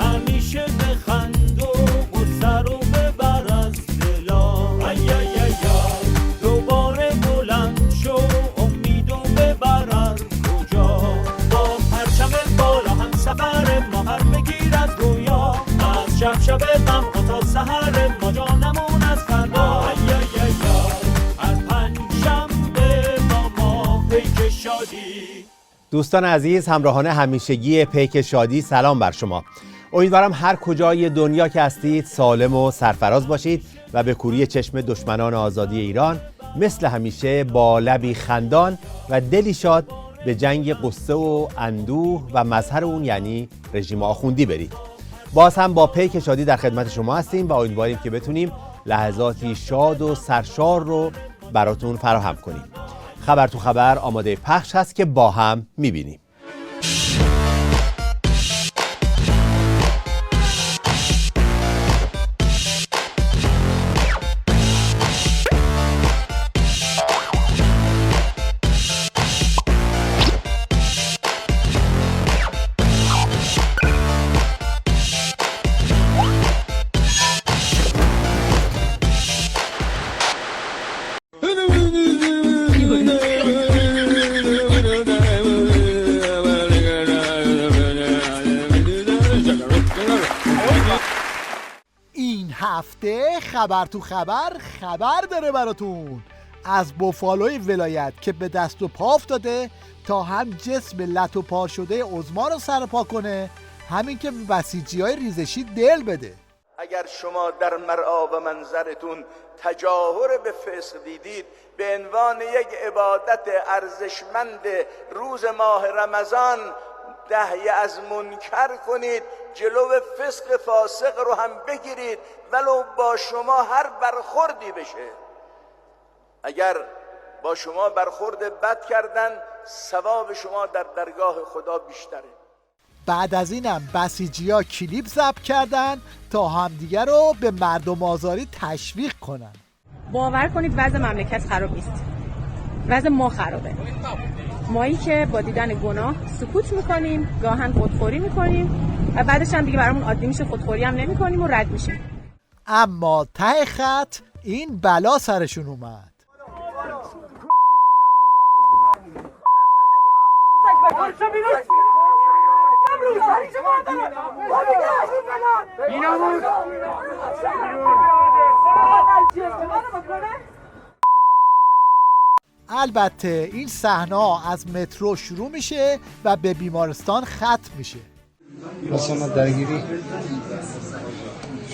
همیشه بخند و سر و ببر از دلا، دوباره بلند شو امید و ببر از کجا، با پرچم بالا هم سفر ما هر بگیر از رویا، از شب شب غم تا سحر ما جا نمون از فردا. هر پنجشنبه ما پیک شادی. دوستان عزیز، همراهان همیشگی پیک شادی، سلام بر شما. امیدوارم هر کجای دنیا که هستید سالم و سرفراز باشید و به کوری چشم دشمنان آزادی ایران مثل همیشه با لبی خندان و دلی شاد به جنگ قصه و اندوه و مظهر اون یعنی رژیم آخوندی برید. باز هم با پیک شادی در خدمت شما هستیم و امیدواریم که بتونیم لحظاتی شاد و سرشار رو براتون فراهم کنیم. خبر تو خبر آماده پخش هست که با هم میبینیم. هفته خبر تو خبر داره براتون از بوفالوی ولایت که به دست و پا افتاده تا هم جسم لط و پا شده عظما رو سرپا کنه، همین که بسیجی‌های ریزشی دل بده. اگر شما در مرعا و منظرتون تجاهر به فسق دیدید، به عنوان یک عبادت ارزشمند روز ماه رمضان نهی از منکر کنید، جلو فسق فاسق رو هم بگیرید ولو با شما هر برخوردی بشه. اگر با شما برخورد بد کردن، ثواب شما در درگاه خدا بیشتره. بعد از اینم بسیجی‌ها کلیپ ضبط کردن تا همدیگه رو به مردم آزاری تشویق کنن. باور کنید وضع مملکت خراب نیست، وضع ما خرابه. مایی که با دیدن گناه سکوت میکنیم، گاهن خودخوری میکنیم و بعدش هم دیگه برامون عادی میشه، خودخوری هم نمیکنیم و رد میشیم. اما ته خط این بلا سرشون اومد. البته این صحنه از مترو شروع میشه و به بیمارستان ختم میشه. واسه درگیری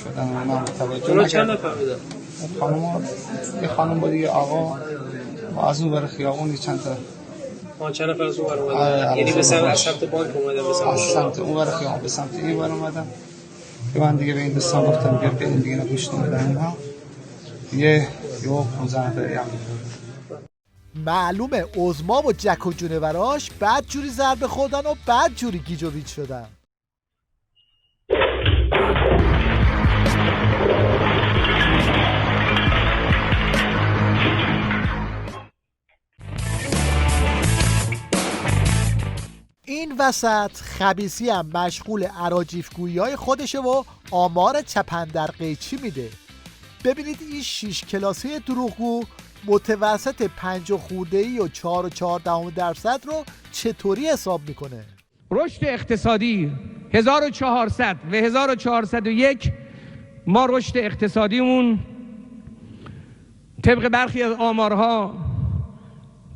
شدن من توجه نکردم. چند نفر بودن؟ یه خانم بود، یه آقا و از اون ور خیابون چند تا. چند نفر از اون ور اومدن؟ یعنی به سمت بانک اومدن، به سمت اون ور خیابون، به سمت این ور اومدن. که من دیگه به این دوستان گفتم بیا بریم دیگه نگوش نمیدن اینها. یه 15 نفری هم معلومه عظما و جک و جونوراش بعد جوری ضربه خوردن و بعد جوری گیج و ویج شدن. این وسط خبیثی هم مشغول اراجیفگویی‌های خودشه و آمار چپندر قیچی میده. ببینید این 6 کلاسی دروغگو متوسط 5 خورده‌ای و 4.4% رو چطوری حساب میکنه؟ رشد اقتصادی 1400 و 1401 ما رشد اقتصادیمون طبق برخی از آمارها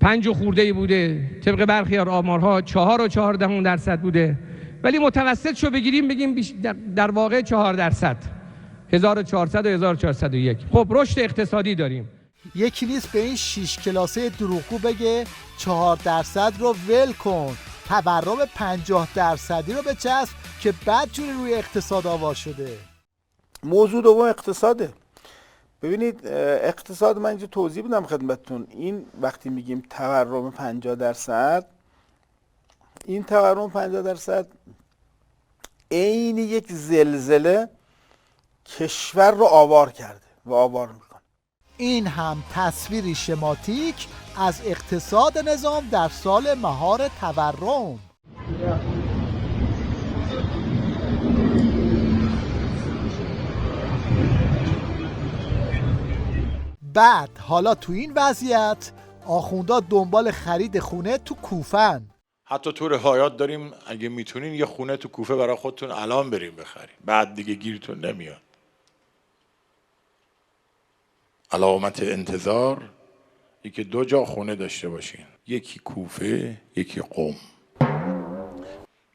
5 خورده‌ای بوده، طبق برخی از آمارها 4.4% بوده، ولی متوسط شو بگیریم بگیم در واقع 4%، 1400 و 1401. خب رشد اقتصادی داریم. یکی نیست به این 6 کلاسه دروغگو بگه 4% رو ول کن، تورم 50% رو بچسب که بعد جوری روی اقتصاد آوار شده. موضوع دوم اقتصاده. ببینید اقتصاد من اینجا توضیح بدم خدمتتون. این وقتی میگیم تورم 50%، این تورم 50% عین یک زلزله کشور رو آوار کرده و آوار میکنه. این هم تصویری شماتیک از اقتصاد نظام در سال مهار تورم. بعد حالا تو این وضعیت آخوندا دنبال خرید خونه تو کوفن. حتی تو روایات داریم اگه میتونین یه خونه تو کوفه برای خودتون الان بریم بخریم، بعد دیگه گیرتون نمیاد. علامت انتظار یکی 2 جا خونه داشته باشین، یکی کوفه یکی قم.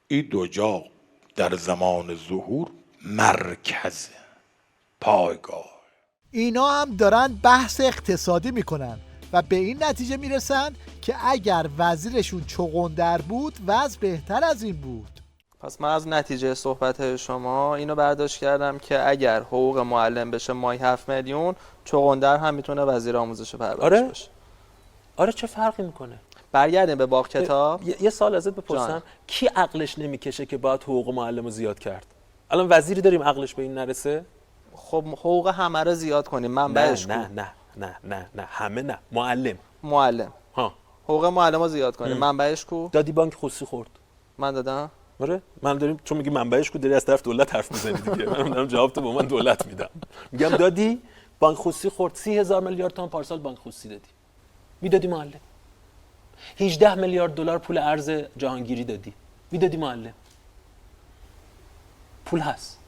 این 2 جا در زمان ظهور مرکز پایگاه. اینا هم دارن بحث اقتصادی میکنن و به این نتیجه میرسن که اگر وزیرشون چغندر بود وضع بهتر از این بود. پس من از نتیجه صحبت شما اینو برداشت کردم که اگر حقوق معلم بشه ماهی 7 میلیون، چغندر هم میتونه وزیر آموزش و پرورش بشه. آره چه فرقی میکنه؟ برگردیم به باغ کتاب. یه سال ازت بپرسم، کی عقلش نمیکشه که باید حقوق معلم رو زیاد کرد؟ الان وزیری داریم عقلش به این نرسه؟ خب حقوق همه رو زیاد کنیم، منبعش نه همه نه، معلم ها، حقوق معلم رو زیاد کنیم، منبعش کو؟ دادی بانک خصوصی خورد. من دادم؟ آره من داریم، چون میگی منبعش کو داری از طرف دولت حرف میزنی دیگه. من دارم جواب تو به من دولت میدم، میگم دادی بانک خصوصی خورد. 30,000 میلیارد تومان پارسال بانک خصوصی دادی، میدادی معلم. 18 میلیارد دلار پول ارز جهانگیری دادی، میدادی معلم. پول هست،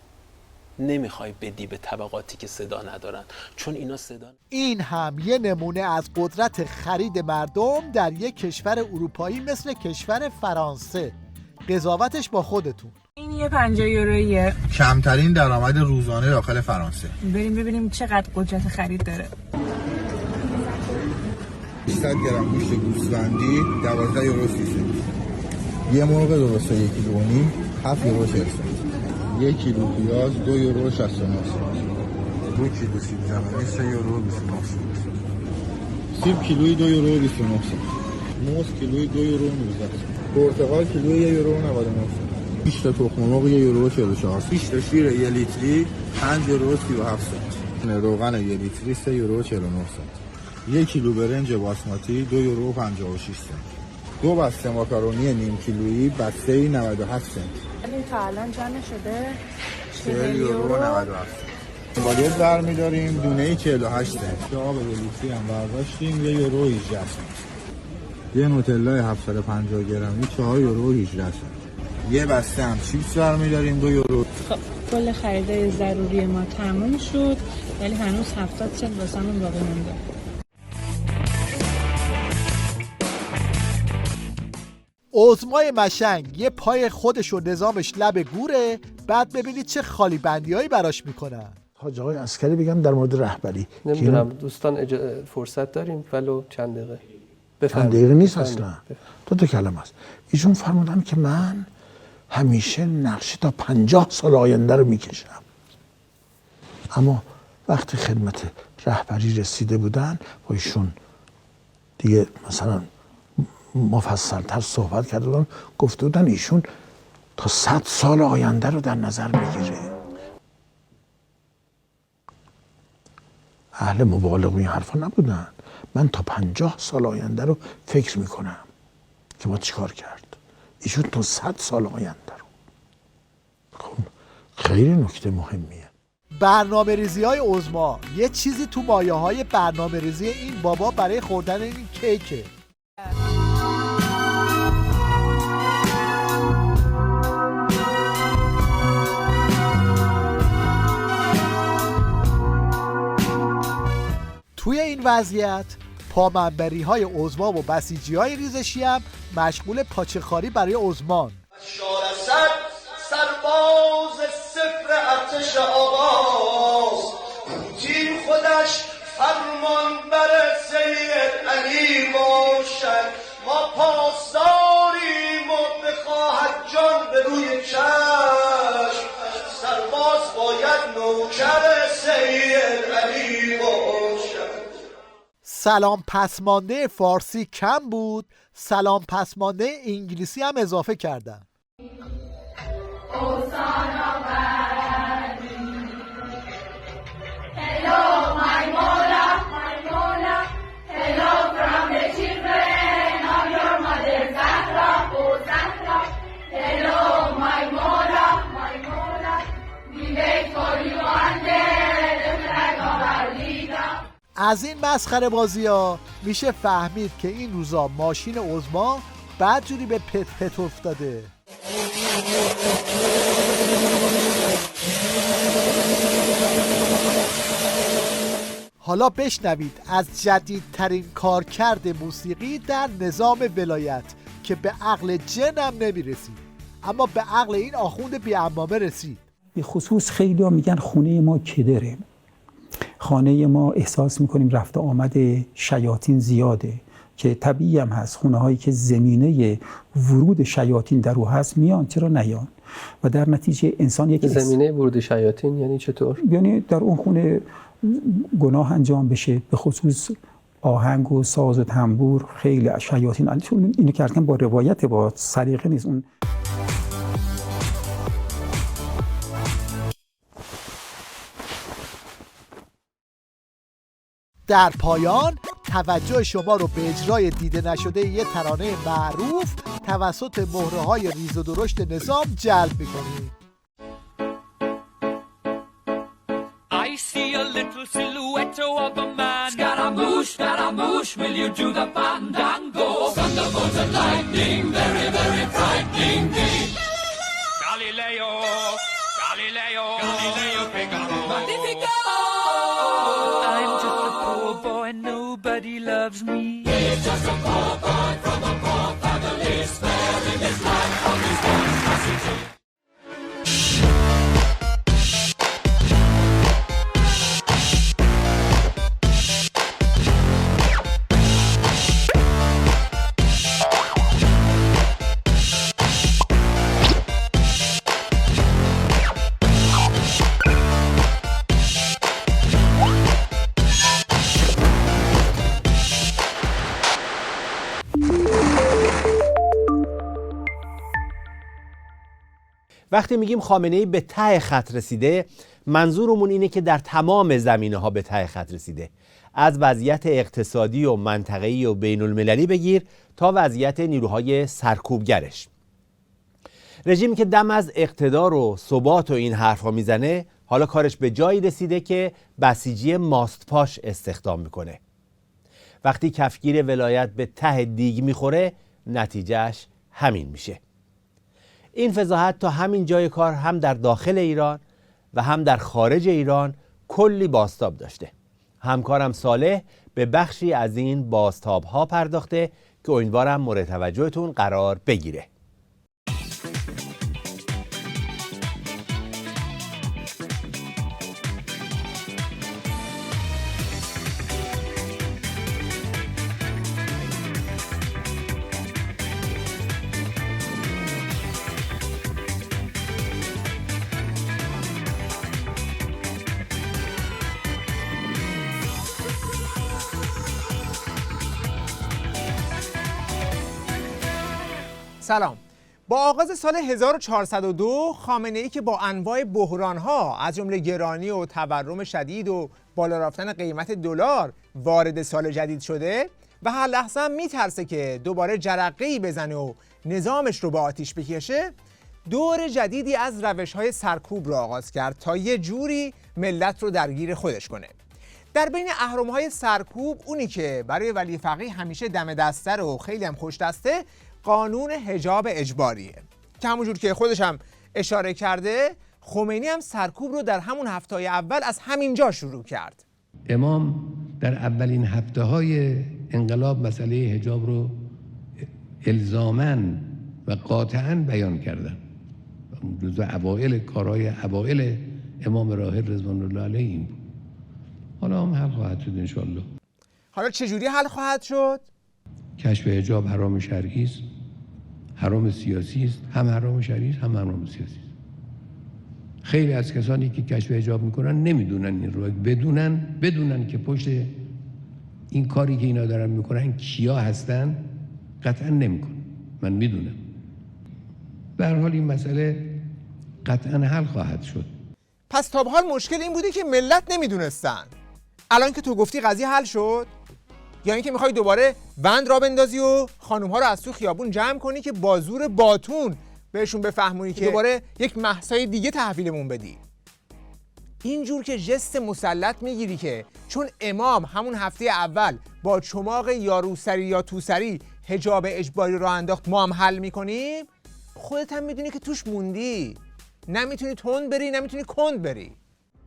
نمیخوای بدی به طبقاتی که صدا ندارن، چون اینا صدا. این هم یه نمونه از قدرت خرید مردم در یک کشور اروپایی مثل کشور فرانسه. قضاوتش با خودتون. این یه 50 یورویه، کمترین درآمد روزانه داخل فرانسه. بریم ببینیم چقدر قدرت خرید داره. 100 گرم گوشت گوسفندی 12 یورو 30 سنت. یه مرغ درسته 1 کیلو و نیم 7 یورو 40 سنت. 1 کیلو پیاز 2 یورو 69 سنت. 2 کیلو سیب زمینی 3 یورو 29 سنت. سیب کیلویی 2 یورو 29 سنت. موز کیلویی 2 یورو 19 سنت. پرتقال کیلویی 1 یورو 99 سنت. 6 تا تخم مرغ 1 یورو 44 سنت. 6 تا شیر 1 لیتری 5 یورو 37 سنت. روغن 1 لیتری 3 یورو 49 سنت. 1 کیلو برنج باسماتی 2 یورو 56 سنت. 2 بسته ماکارونی نیم کیلویی بسته 97 سنت. این تا الان جمع شده 40 یورو 97 سنت. باید برمی‌داریم دونه‌ای 48 سنت. آب 1 لیتری هم برداشتیم 1 یورو 18 سنت. یه نوتلای 750 گرمی 4 یورو 18 سنت. یه بسته هم چیپس برمی‌داریم 2 یورو. خب کل خریدای ضروری ما تموم شد، ولی هنوز 70 سنت واسمون باقی مونده. عظمای مشنگ یه پای خودش و نظامش لب گوره، بعد ببینید چه خالی بندی‌هایی براش میکنن. حاج آقای عسکری بگم در مورد رهبری. نمیدونم دوستان فرصت داریم ولو چند دقیقه. چند دقیقه نیست اصلا. 2 کلمه است. ایشون فرمودن که من همیشه نقشه تا 50 سال آینده رو میکشم. اما وقتی خدمت رهبری رسیده بودن با ایشون دیگه مثلا مفصل‌تر صحبت کرده بودن، گفته بودن ایشون تا 100 سال آینده رو در نظر میگیره. اهل مبالغه این حرفا نبودن. من تا 50 سال آینده رو فکر میکنم که ما چیکار کرد. ایشون تا 100 سال آینده رو. خب خیلی نکته مهمیه. برنامه ریزی های عظما یه چیزی تو مایه های برنامه ریزی این بابا برای خوردن این کیکه. توی این وضعیت پامنبری های عظما و بسیجی های ریزشی هم مشغول پاچه‌خواری برای عظمان. شارصد سرباز صفر ارتش آغاز، تیر خودش فرمان بر سید علی باشد. ما پاسداریم و بخواهد جان به روی چشم، سرباز باید نوکر سید علی باشد. سلام پسمانده فارسی کم بود، سلام پسمانده انگلیسی هم اضافه کردن. Hello, my mother, my از این مسخره بازی ها میشه فهمید که این روزا ماشین عظما بدجوری به پت پت افتاده. حالا بشنوید از جدیدترین کارکرد موسیقی در نظام ولایت که به عقل جنم نمیرسید، اما به عقل این آخوند بی عمامه رسید. به خصوص خیلی ها میگن خونه ما کدره، خانه ما احساس میکنیم رفت آمد شیاطین زیاده، که طبیعی هم هست. خونه هایی که زمینه ورود شیاطین در او هست میان، چرا نیان؟ و در نتیجه انسان یک زمینه ورود شیاطین یعنی چطور؟ یعنی در اون خونه گناه انجام بشه، به خصوص آهنگ و ساز و تنبور خیلی شیاطین. اینو کردن با روایت، با سلیقه نیست. اون در پایان توجه شما رو به اجرای دیده نشده یه ترانه معروف توسط مهره‌های ریز و درشت نظام جلب می‌کنیم. I see a little silhouette of a man. Scaramouche, will you do the fandango? Thunderbolts and lightning, very, very frightening me. Galileo, Figaro. Magnifico! I'm just a poor boy, nobody loves me. He's just a poor boy from a poor family, sparing his life from his monstrosity. وقتی میگیم خامنه‌ای به ته خط رسیده، منظورمون اینه که در تمام زمینه‌ها به ته خط رسیده. از وضعیت اقتصادی و منطقه‌ای و بین المللی بگیر تا وضعیت نیروهای سرکوبگرش. رژیمی که دم از اقتدار و ثبات و این حرفا میزنه، حالا کارش به جایی رسیده که بسیجی ماستپاش استخدام میکنه. وقتی کفگیر ولایت به ته دیگ میخوره، نتیجهش همین میشه. این فضاحت تا همین جای کار هم در داخل ایران و هم در خارج ایران کلی بازتاب داشته. همکارم صالح به بخشی از این بازتاب‌ها پرداخته که امیدوارم مورد توجهتون قرار بگیره. سلام. با آغاز سال 1402 خامنه‌ای که با انواع بحران‌ها از جمله گرانی و تورم شدید و بالا رفتن قیمت دلار وارد سال جدید شده و هر لحظه هم میترسه که دوباره جرقه‌ای بزنه و نظامش رو به آتیش بکشه، دور جدیدی از روش‌های سرکوب رو آغاز کرد تا یه جوری ملت رو درگیر خودش کنه. در بین اهرم‌های سرکوب اونی که برای ولی فقیه همیشه دم دسته و خیلی هم خوش دسته، قانون حجاب اجباریه که همونجور که خودش هم اشاره کرده، خمینی هم سرکوب رو در همون هفته‌های اول از همینجا شروع کرد. امام در اولین هفته‌های انقلاب مسئله حجاب رو الزاماً و قاطعاً بیان کردن. جزو اوائل کارهای اوائل امام راحل رضوان الله علیه این بود. حالا هم حل خواهد شد انشالله. حالا چجوری حل خواهد شد؟ کشف حجاب حرام شرعی است، حرام سیاسی است، هم حرام شرعی است هم حرام سیاسی است. خیلی از کسانی که کشف حجاب میکنن نمیدونن این رو، بدونن که پشت این کاری که اینا دارن میکنن کیا هستن قطعا نمیکنن. من میدونم. به هر حال این مسئله قطعا حل خواهد شد. پس تا به حال مشکل این بوده که ملت نمیدونستن. الان که تو گفتی قضیه حل شد، یا اینکه میخوای دوباره بند را بندازی و خانوم‌ها رو از تو خیابون جمع کنی که با زور باتون بهشون بفهمونی که دوباره یک مهسای دیگه تحویلمون بدی؟ اینجور که ژست مسلط میگیری که چون امام همون هفته اول با چماق یا روسری یا توسری حجاب اجباری رو انداخت ما هم حل میکنیم، خودت هم میدونی که توش موندی، نمیتونی تند بری نمیتونی کند بری.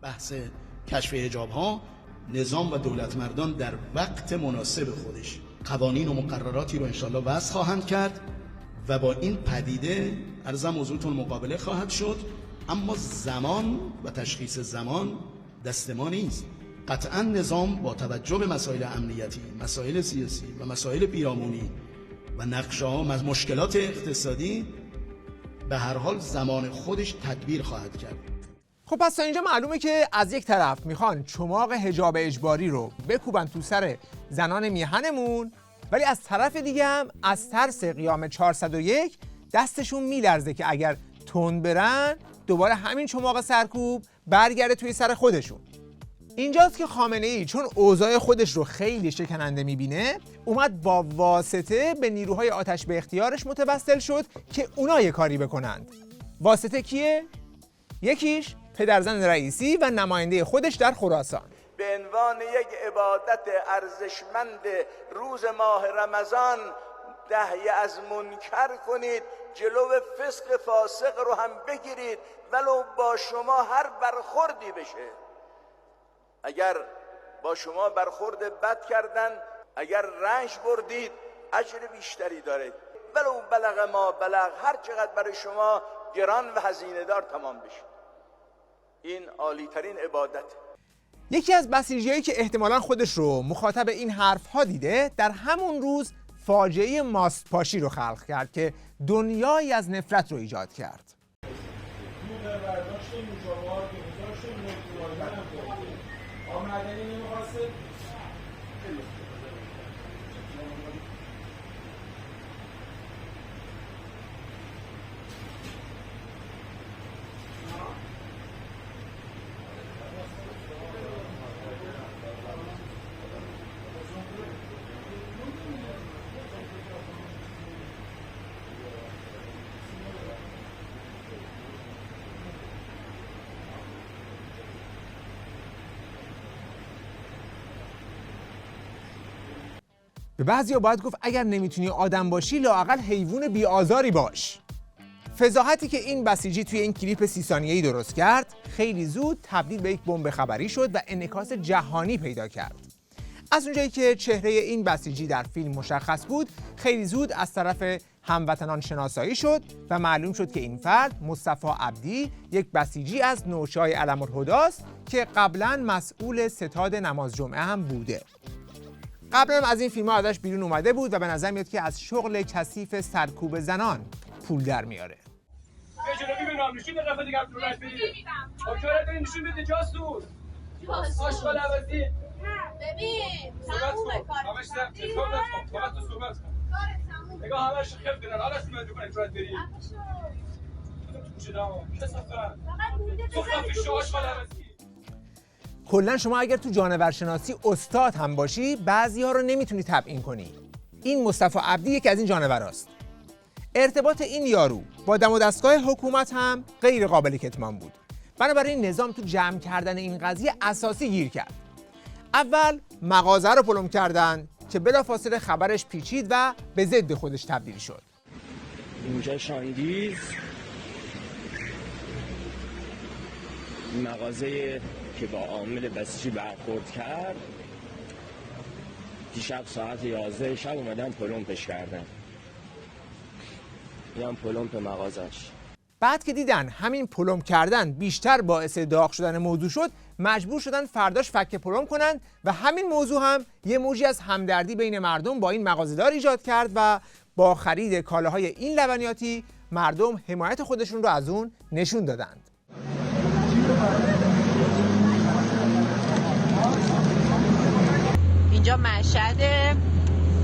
بحث کشف حجاب ها، نظام و دولت مردان در وقت مناسب خودش قوانین و مقرراتی رو انشالله وضع خواهند کرد و با این پدیده عرضم حضورتون مقابله خواهد شد. اما زمان و تشخیص زمان دست ما نیست. قطعا نظام با توجه به مسائل امنیتی، مسائل سیاسی و مسائل پیرامونی و نقشه‌ها از مشکلات اقتصادی به هر حال زمان خودش تدبیر خواهد کرد. خب پس تا اینجا معلومه که از یک طرف میخوان چماق حجاب اجباری رو بکوبن تو سر زنان میهنمون، ولی از طرف دیگه هم از ترس قیام 401 دستشون میلرزه که اگر تند برن دوباره همین چماق سرکوب برگرده توی سر خودشون. اینجاست که خامنه‌ای چون اوضاع خودش رو خیلی شکننده میبینه اومد با واسطه به نیروهای آتش به اختیارش متوسل شد که اونا یه کاری بکنند. واسطه کیه؟ یکیش پدرزن رئیسی و نماینده خودش در خراسان. به عنوان یک عبادت ارزشمند روز ماه رمضان دهی از منکر کنید، جلو فسق فاسق رو هم بگیرید ولو با شما هر برخوردی بشه. اگر با شما برخورد بد کردن، اگر رنج بردید اجر بیشتری دارید، ولو بلغ ما بلغ، هر چقدر برای شما گران و هزینه دار تمام بشه. این عالی ترین عبادت. یکی از بسیجیایی که احتمالاً خودش رو مخاطب این حرف‌ها دیده در همون روز فاجعه ماست پاشی رو خلق کرد که دنیایی از نفرت رو ایجاد کرد. به بعضیا باید گفت اگر نمیتونی آدم باشی لااقل حیوان بی‌آزاری باش. فضاحتی که این بسیجی توی این کلیپ 30 ثانیه‌ای درست کرد خیلی زود تبدیل به یک بمب خبری شد و انعکاس جهانی پیدا کرد. از اونجایی که چهره این بسیجی در فیلم مشخص بود، خیلی زود از طرف هموطنان شناسایی شد و معلوم شد که این فرد مصطفی عبدی یک بسیجی از نوشای علم‌الهدی است که قبلا مسئول ستاد نماز جمعه هم بوده. قبلا از این فیلم‌ها ازش بیرون اومده بود و به نظر میاد که از شغل کثیف سرکوب زنان پول در میاره. جنابی به نامنشون یه قفه دیگه رو رد بدید. اوکیه دارین نشون بده جاسوس. آشغال عوضی. ببین تمومه کار. همش صبر فقط تو صحبت کن. نگاه همش خف کنن. حالا اسم من کنه رد برید. کلا شما اگر تو جانورشناسی استاد هم باشی بعضی‌ها رو نمیتونی تبیین کنی. این مصطفی عبدی یکی از این جانوراست. ارتباط این یارو با دم و دستگاه حکومت هم غیر قابل کتمان بود. بنابراین نظام تو جمع کردن این قضیه اساسی گیر کرد. اول مغازه رو پلم کردن که بلافاصله خبرش پیچید و به ضد خودش تبدیل شد. اینجا شاندیز مغازه که با عامل بسیجی برخورد کرد دیشب ساعت 11 شب اومدن پلمپش کردن. این هم پلمپ مغازش. بعد که دیدن همین پلم کردن بیشتر باعث داغ شدن موضوع شد، مجبور شدن فرداش فک پلم کنن و همین موضوع هم یه موجی از همدردی بین مردم با این مغازه‌دار ایجاد کرد و با خرید کالاهای این لبنیاتی مردم حمایت خودشون رو از اون نشون دادند. اینجا مشهد،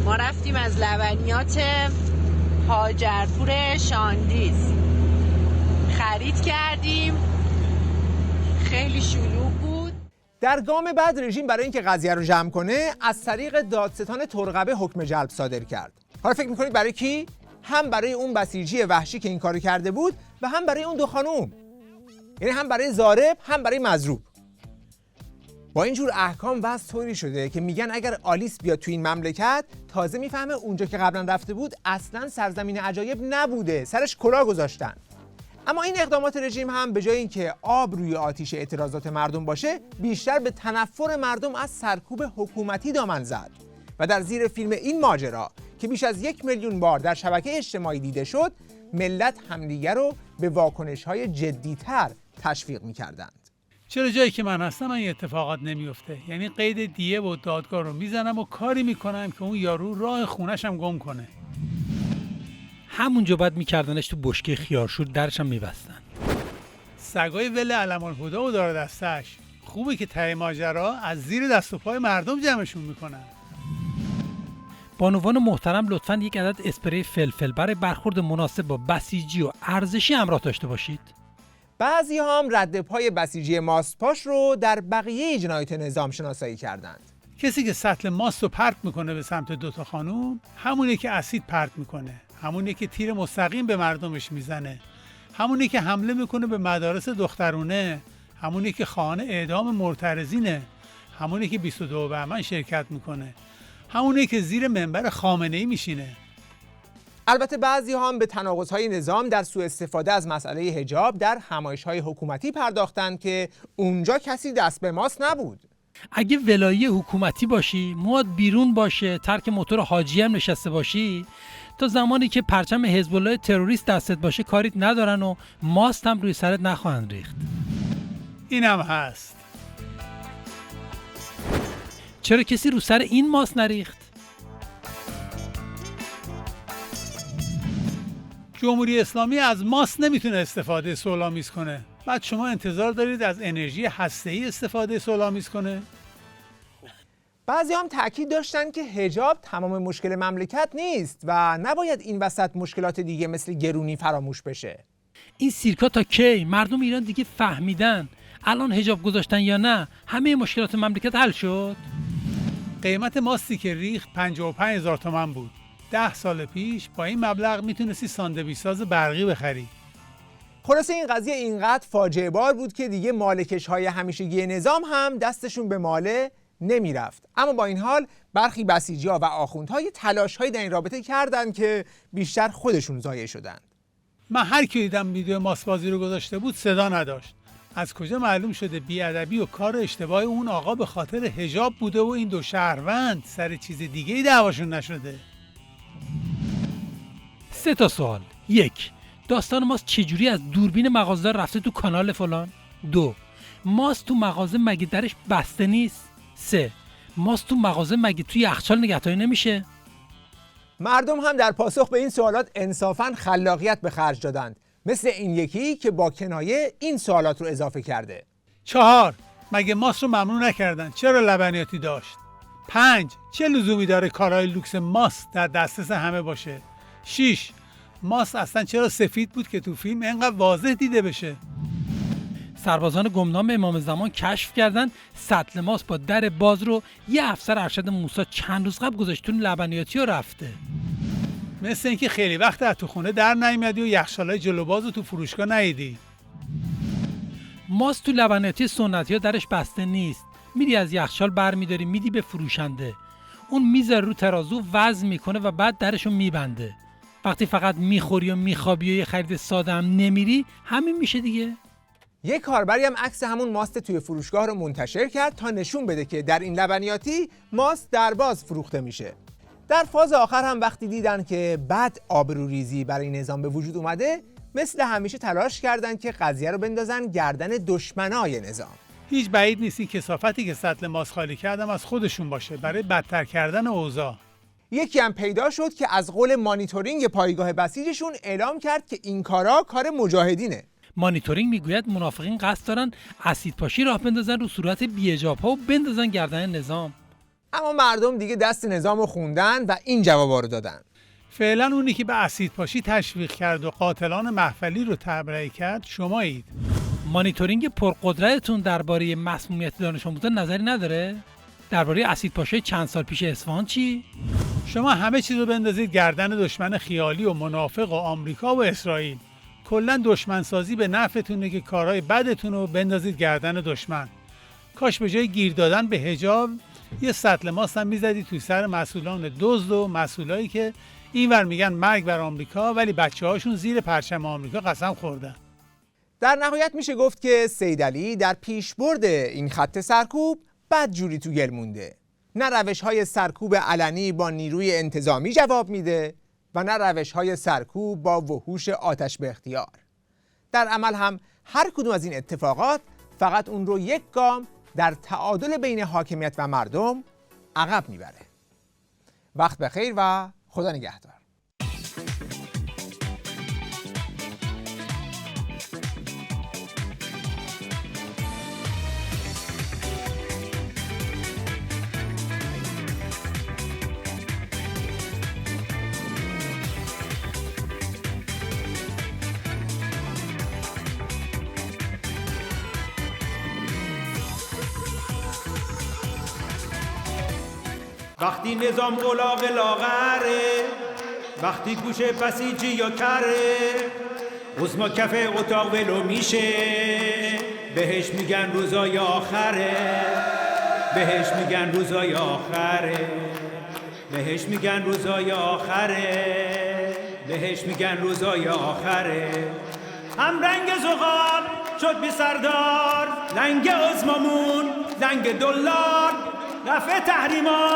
ما رفتیم از لبنیات هاجرپور شاندیز خرید کردیم، خیلی شلوغ بود. در گام بعد رژیم برای اینکه قضیه رو جمع کنه از طریق دادستان ترقبه حکم جلب صادر کرد. حالا فکر میکنید برای کی؟ هم برای اون بسیجی وحشی که این کارو کرده بود و هم برای اون دو خانوم. یعنی هم برای ضارب هم برای مضروب. با اینجور احکام وضع طوری شده که میگن اگر آلیس بیاد تو این مملکت تازه میفهمه اونجا که قبلا رفته بود اصلا سرزمین عجایب نبوده، سرش کلاه گذاشتن. اما این اقدامات رژیم هم به جای اینکه آب روی آتیش اعتراضات مردم باشه، بیشتر به تنفر مردم از سرکوب حکومتی دامن زد و در زیر فیلم این ماجرا که بیش از 1 میلیون بار در شبکه اجتماعی دیده شد، ملت همدیگر رو به واکنش‌های جدی‌تر تشویق می‌کردند. چرا جایی که من هستم این اتفاقات نمیفته؟ یعنی قید دیه و دادگاه رو میزنم و کاری میکنم که اون یارو راه خونش هم گم کنه. همونجا باید میکردنش تو بشکه خیارشور، درش هم میبستن. سگای ول علم‌الهدی و دار دستش خوبه که ته ماجرا از زیر دست و پای مردم جمعشون میکنن. بانوان محترم لطفاً یک عدد اسپری فلفل برای برخورد مناسب با بسیجی و ارزشی همراه داشته باشید. بعضی هم رد پای بسیجی ماست‌پاش رو در بقیه جنایات نظام شناسایی کردند. کسی که سطل ماست رو پرت میکنه به سمت دوتا خانوم، همونه که اسید پرت میکنه، همونه که تیر مستقیم به مردمش میزنه، همونه که حمله میکنه به مدارس دخترونه، همونه که خواهان اعدام معترضینه، همونه که 22 بهمن شرکت میکنه، همونه که زیر منبر خامنه‌ای میشینه. البته بعضی هم به تناقض‌های نظام در سوء استفاده از مسئله حجاب در همایش‌های حکومتی پرداختند که اونجا کسی دست به ماست نبود. اگه ولایی حکومتی باشی، مواد بیرون باشه، ترک موتور حاجی هم نشسته باشی، تا زمانی که پرچم حزب الله تروریست دستت باشه کاریت ندارن و ماست هم روی سرت نخواهند ریخت. اینم هست. چرا کسی رو سر این ماست نریخت؟ جمهوری اسلامی از ماست نمیتونه استفاده صلح‌آمیز کنه. بعد شما انتظار دارید از انرژی هسته‌ای استفاده صلح‌آمیز کنه؟ بعضی هم تاکید داشتن که حجاب تمام مشکل مملکت نیست و نباید این وسط مشکلات دیگه مثل گرونی فراموش بشه. این سیرکا تا کی؟ مردم ایران دیگه فهمیدن الان حجاب گذاشتن یا نه همه مشکلات مملکت حل شد. قیمت ماستی که ریخت 55,000 تومان بود. 10 سال پیش با این مبلغ میتونستی ساندویچ ساز برقی بخری. خلاصه این قضیه اینقدر فاجعه بار بود که دیگه مالکش‌های همیشگی نظام هم دستشون به ماله نمیرفت. اما با این حال برخی بسیجی‌ها و آخوندها تلاش‌هایی در این رابطه کردند که بیشتر خودشون ضایع شدند. من هر کی دیدم ویدیو ماسبازی رو گذاشته بود صدا نداشت. از کجا معلوم شده بی‌ادبی و کار اشتباه اون آقا به خاطر حجاب بوده و این دو شهروند سر چیز دیگه‌ای دعواشون نشده؟ 3 سوال. 1. داستان ماست چجوری از دوربین مغازه رفته تو کانال فلان؟ 2. ماست تو مغازه مگه درش بسته نیست؟ 3. ماست تو مغازه مگه توی یخچال نگهداری نمیشه؟ مردم هم در پاسخ به این سوالات انصافاً خلاقیت به خرج دادند، مثل این یکی که با کنایه این سوالات رو اضافه کرده. 4. مگه ماست رو ممنوع نکردن؟ چرا لبنیاتی داشت؟ 5. چه لزومی داره کارهای لوکس ماست در دسترس همه باشه؟ 6. ماست اصلا چرا سفید بود که تو فیلم اینقدر واضح دیده بشه؟ سربازان گمنام امام زمان کشف کردن سطل ماست با در باز رو یه افسر ارشد موسی چند روز قبل گذاشت تو لبنیاتی و رفته. مثل اینکه خیلی وقت از تو خونه در نیومدی و یخچالای جلو باز رو تو فروشگاه ندیدی. ماست تو لبنیاتی سنتی ها درش بسته نیست. میری از یخچال برمیداری میدی به فروشنده، اون میذاره رو ترازو وزن میکنه و بعد درشو میبنده. وقتی فقط میخوری و میخوابی و یه خرید ساده هم نمیری همین میشه دیگه. یک کاربری هم عکس همون ماست توی فروشگاه رو منتشر کرد تا نشون بده که در این لبنیاتی ماست درباز فروخته میشه. در فاز آخر هم وقتی دیدن که بعد آبروریزی برای نظام به وجود اومده، مثل همیشه تلاش کردن که قضیه رو بندازن گردن دشمنای نظام. هیچ بعید نیست این کثافتی که سطل ماست خالی کردم از خودشون باشه برای بدتر کردن اوضاع. یکی هم پیدا شد که از قول مانیتورینگ پایگاه بسیجشون اعلام کرد که این کار مجاهدینه. مانیتورینگ میگوید منافقین قصد دارن اسیدپاشی راه بندازن رو صورت بی‌حجاب‌ها و بندازن گردن نظام. اما مردم دیگه دست نظام رو خوندن و این جوابا رو دادن. فعلا اونی که به اسیدپاشی تشویق کرد و قاتلان محفلی رو تبرئه کرد شمایید. مانیتورینگ پرقدرتتون درباره مسمومیت دانش آموزان نظری نداره؟ درباره اسیدپاشی چند سال پیش اصفهان چی؟ شما همه چیز رو بندازید گردن دشمن خیالی و منافق و آمریکا و اسرائیل. کلا دشمن سازی به نفعتونه که کارهای بدتون رو بندازید گردن دشمن. کاش به جای گیر دادن به حجاب یه سطل ماست هم میزدی توی سر مسئولان دزد و مسئولایی که اینور میگن مرگ بر آمریکا ولی بچه‌هاشون زیر پرچم آمریکا قسم خوردن. در نهایت میشه گفت که سیدعلی در پیشبرد این خط سرکوب بدجوری تو گل مونده. نه روش‌های سرکوب علنی با نیروی انتظامی جواب میده و نه روش‌های سرکوب با وحوش آتش به اختیار. در عمل هم هر کدوم از این اتفاقات فقط اون رو یک گام در تعادل بین حاکمیت و مردم عقب میبره. وقت بخیر و خدا نگهدار. وقتی نظام الاغ لاغره، وقتی گوشه بسیجی یا کره، عظما کف اتاق ولو میشه، بهش میگن روزای آخره، بهش میگن روزای آخره، بهش میگن روزای آخره، بهش میگن روزای آخره. هم رنگ زغال شد بی سردار، لنگ عظمامون لنگ دلار، رفع تحریما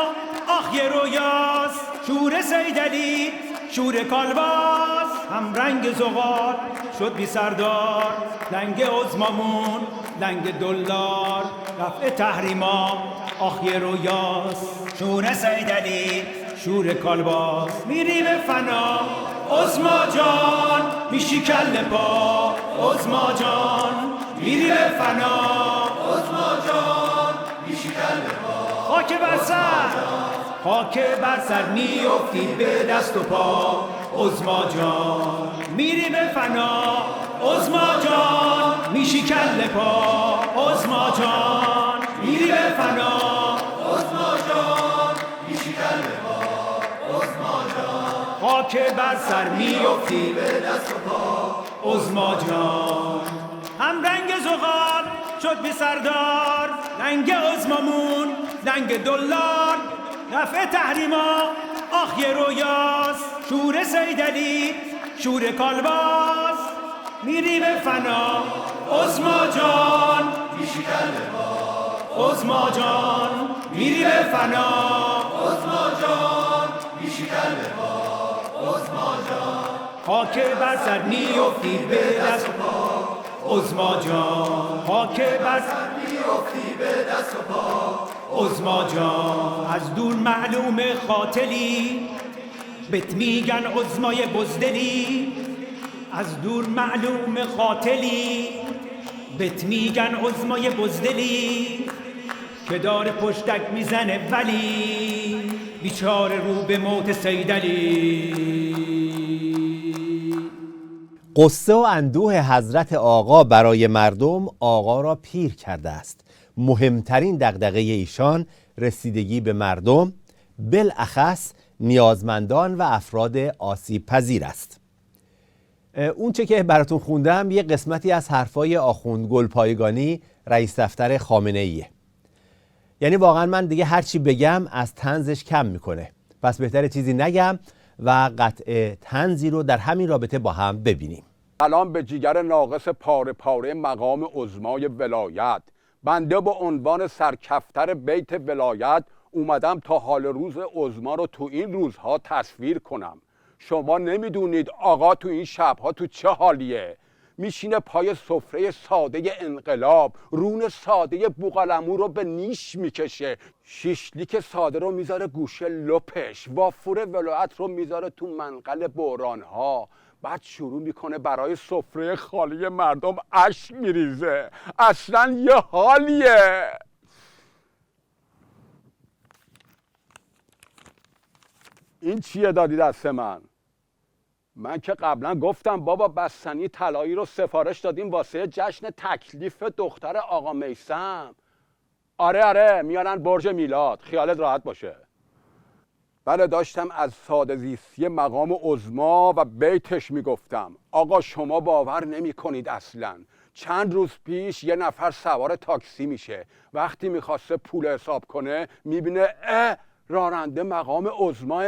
آخ یه رویاز، شور سیدعلی شور کالباز. هم رنگ زغال شد بی سردار، لنگ عظمامون لنگ دلار، رفع تحریما آخ یه رویاز، شور سیدعلی شور کالباز. میری به فنا عظما جان، میشی کله پا عظما جان، میری به فنا عظما جان، میشی کله پا. خاک بر سر، خاک بر سر میافتی به دست و پا عظما جان، میری به فنا عظما جان، میشی کله پا عظما جان، میری به فنا عظما جان، میشی کله پا عظما جان. خاک بر سر میافتی به دست و پا عظما جان. هم رنگ زغال شد بی سردار، لنگ عظمامون لنگ دلار، رفع تحریما آخ یه رویاز، شور سیدعلی شور کالباز. میری به فنا عظما جان، میشی کله پا عظما جان، میری به فنا عظما جان، میشی کله پا عظما جان. خاک بر سر میافتی به دست و پا عظما جان، خاک بر سر میافتی به دست و پا عظما جان. از دور معلوم قاتلی، بهت میگن عظمای بزدلی، از دور معلوم قاتلی، بهت میگن عظمای بزدلی، که داره پشتک میزنه ولی بیچاره رو به موت سیدعلی. قصه و اندوه حضرت آقا برای مردم آقا را پیر کرده است. مهمترین دغدغه ایشان رسیدگی به مردم، بالاخص نیازمندان و افراد آسیب پذیر است. اون چه که براتون خوندم یه قسمتی از حرفای آخوند گلپایگانی رئیس دفتر خامنه ایه. یعنی واقعا من دیگه هرچی بگم از طنزش کم میکنه، پس بهتره چیزی نگم و قطع طنزی رو در همین رابطه با هم ببینیم. سلام به جیگر ناقص پاره پاره مقام عظمای ولایت. بنده با عنوان سرکفتر بیت ولایت اومدم تا حال روز عظما رو تو این روزها تصویر کنم. شما نمیدونید آقا تو این شبها تو چه حالیه. میشینه پای سفره ساده انقلاب، رون ساده بوقلمو رو به نیش میکشه، شیشلیک ساده رو میذاره گوشه لپش، وافور ولایت رو میذاره تو منقل بحرانها. بعد شروع میکنه برای سفره خالی مردم اشک میریزه. اصلا یه حالیه. این چیه دادی دست من؟ من که قبلا گفتم بابا بستنی طلایی رو سفارش دادیم واسه جشن تکلیف دختر آقا میثم. آره میارن برج میلاد، خیالت راحت باشه. بله داشتم از ساده زیستی مقام عظما و بیتش میگفتم. آقا شما باور نمی کنید اصلا چند روز پیش یه نفر سوار تاکسی میشه، وقتی میخواسته پول حساب کنه میبینه راننده مقام عظماه.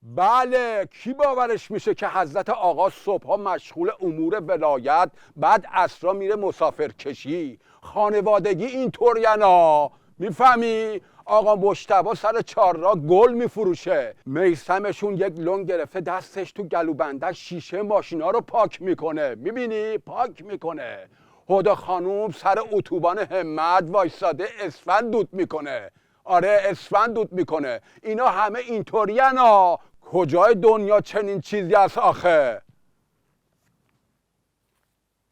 بله، کی باورش میشه که حضرت آقا صبحها مشغول امور ولایت، بعد عصرا میره مسافر کشی. خانوادگی اینطورینه، میفهمی؟ آقا مجتبی سر چهارراه گل میفروشه، میثمشون یک لنگ گرفته دستش تو گلوبندک شیشه ماشینا رو پاک میکنه، میبینی؟ پاک میکنه. هدی خانوم سر اتوبان همت وایساده اسفند دود میکنه. آره اسفند دود میکنه. اینا همه اینطورینه. کجای دنیا چنین چیزی هست آخه؟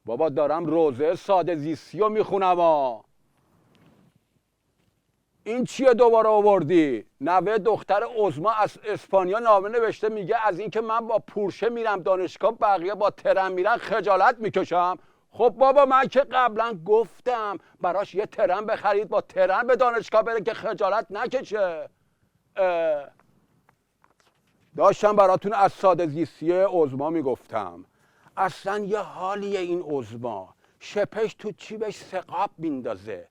بابا دارم روزه ساده زیستی رو میخونم. این چیه دوباره آوردی؟ نوه دختر عظما از اسپانیا نامه نوشته، میگه از اینکه من با پورشه میرم دانشگاه بقیه با ترن میرن خجالت میکشم. خب بابا من که قبلا گفتم براش یه ترن بخرید با ترن به دانشگاه بره که خجالت نکشه. داشتم براتون از ساده زیستی عظما میگفتم. اصلا یه حالیه این عظما، شپش تو چیبش ثقاب میندازه،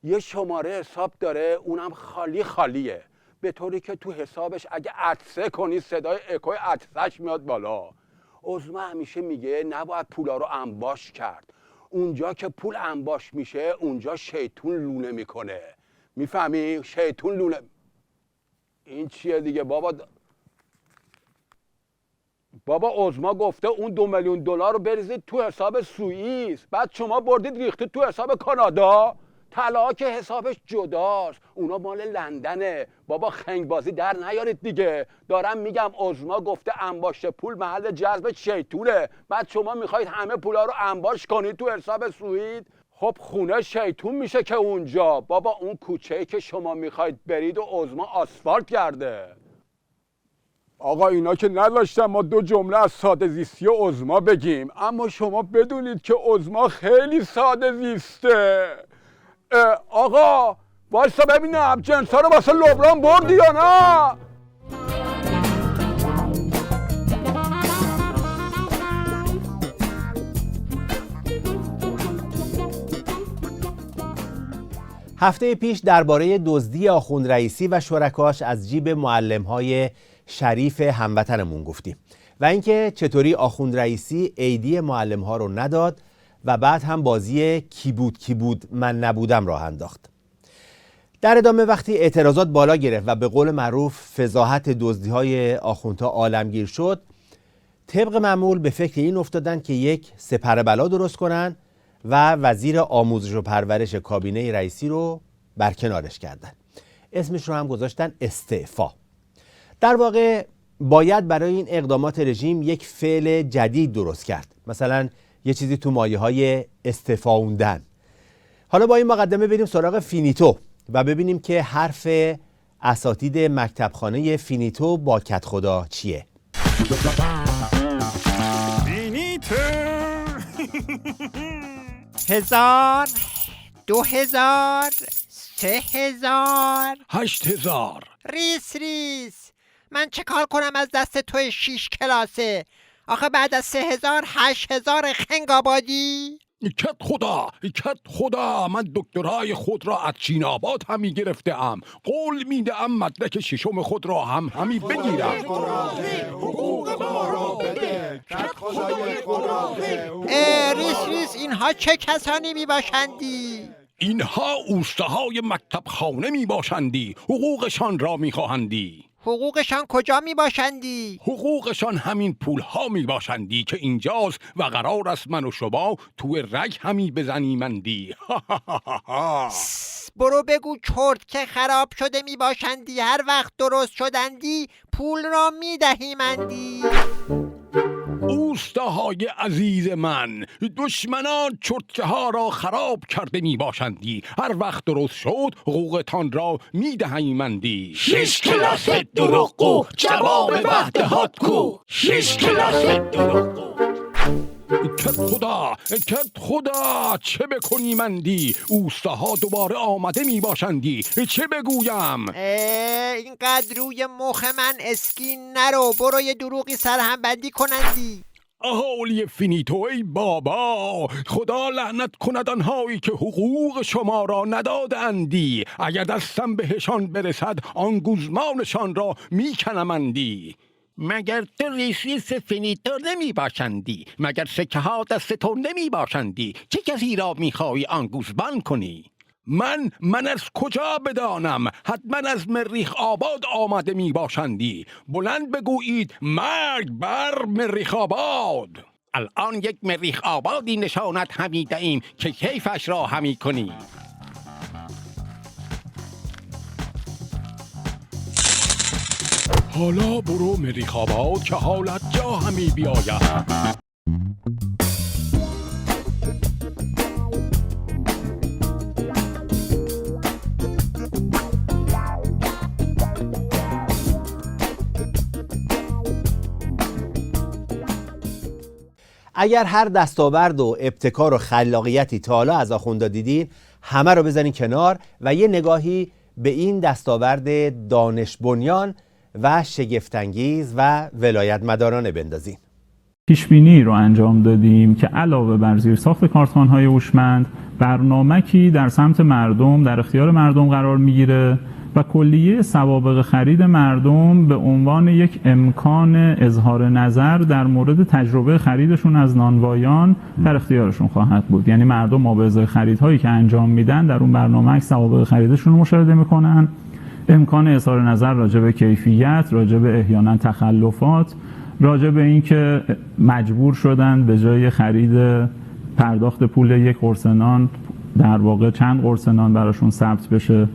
یه شماره حساب داره اونم خالی خالیه، به طوری که تو حسابش اگه عطسه کنی صدای اکوی عطسش میاد بالا. عظما همیشه میگه نباید پولا رو انباش کرد، اونجا که پول انباش میشه اونجا شیطون لونه میکنه. میفهمی؟ شیطون لونه. این چیه دیگه بابا؟ بابا عظما گفته اون 2 میلیون دلار رو بریزید تو حساب سوئیس، بعد شما بردید ریختید تو حساب کانادا. طلا که حسابش جداست، اونا مال لندنه. بابا خنگ بازی در نیارید دیگه. دارم میگم عظما گفته انباشت پول محل جذب شیطونه، بعد شما میخواید همه پولا رو انباش کنید تو حساب سوئید. خب خونه شیطون میشه که اونجا. بابا اون کوچه‌ای که شما میخواید برید و عظما آسفالت کرده. آقا اینا که نداشتم ما 2 جمله از ساده زیستی عظما بگیم، اما شما بدونید که عظما خیلی ساده زیسته. آقا وایسا ببینم جنسا رو واسه لبران بردی یا نه؟ هفته پیش درباره دزدی آخوند رئیسی و شرکاش از جیب معلم‌های شریف هموطنمون گفتیم و اینکه چطوری آخوند رئیسی عیدی معلم‌ها رو نداد و بعد هم بازی کی بود من نبودم راه انداخت. در ادامه وقتی اعتراضات بالا گرفت و به قول معروف فضاحت دزدی‌های آخوندها عالمگیر شد، طبق معمول به فکر این افتادن که یک سپر بلا درست کنن و وزیر آموزش و پرورش کابینه رئیسی رو برکنارش کردن. اسمش رو هم گذاشتن استعفا. در واقع باید برای این اقدامات رژیم یک فعل جدید درست کرد، مثلا یه چیزی تو مایه‌های استعفاوندن. حالا با این مقدمه بریم سراغ فینیتو و ببینیم که حرف اساتید مکتبخانه فینیتو با کت خدا چیه. فینیتو 1000 2000 3000 8000 ریس من چه کار کنم از دست توی 6 کلاسه؟ آخه بعد از 3000 8000 خنگ آبادی؟ کت خدا من دکترای خود را از چین آباد همی گرفته ام. قول میده ام مدرک ششم خود را هم همی بگیرم. ریس اینها چه کسانی می باشندی؟ اینها اوستاهای مکتبخانه می باشندی، حقوقشان را می خواهندی. حقوقشان کجا می باشندی؟ حقوقشان همین پولها می باشندی که اینجاست و قرار است من و شما تو رگ همی بزنیمندی. برو بگو چرت که خراب شده می باشندی، هر وقت درست شدندی پول را می دهیمندی. اوستاهای عزیز من، دشمنان چرتکه ها را خراب کرده می باشندی، هر وقت درست شد حقوقتان را می دهیمندی. 6 کلاس دروغگو جواب وعدهات کو. 6 کلاس دروغگو. کت خدا چه بکنیمندی؟ اوستاها دوباره آمده می باشندی، چه بگویم؟ اینقدر روی مخ من اسکین نرو، برو یه دروغی سرهم بندی کنندی. اهالی فینیتو ای بابا، خدا لعنت کند آنهایی که حقوق شما را ندادندی. اگر دستم بهشان برسد آن گوزمانشان را میکنمندی. مگر تو ریسیس فینیتو نمی باشندی؟ مگر سکه ها دست تو نمی باشندی؟ چه کسی را میخواهی آن گوزبان کنی؟ من از کجا بدانم؟ حتما از مریخ آباد آمده می باشندی. بلند بگویید مرگ بر مریخ آباد. الان یک مریخ آبادی نشانت همی دهیم که کیفش را همی کنی. حالا برو مریخ آباد که حالت جا همی بیاید. اگر هر دستاورد و ابتکار و خلاقیتی تا حالا از آخوندا دیدین همه رو بزنین کنار و یه نگاهی به این دستاورد دانش بنیان و شگفت‌انگیز و ولایت مدارانه بندازین. پیشبینی رو انجام دادیم که علاوه بر زیرساخت کارتخوان‌های هوشمند، برنامه‌ای در سمت مردم در اختیار مردم قرار میگیره و کلیه سوابق خرید مردم به عنوان یک امکان اظهار نظر در مورد تجربه خریدشون از نانوایان در اختیارشون خواهد بود. یعنی مردم ما به ازای خریدهایی که انجام میدن در اون برنامه سوابق خریدشون رو مشاهده میکنن، امکان اظهار نظر راجع به کیفیت، راجع به احیانا تخلفات، راجع به اینکه مجبور شدن به جای خرید پرداخت پول یک قرص نان در واقع چند قرص نان براشون ثبت بشه،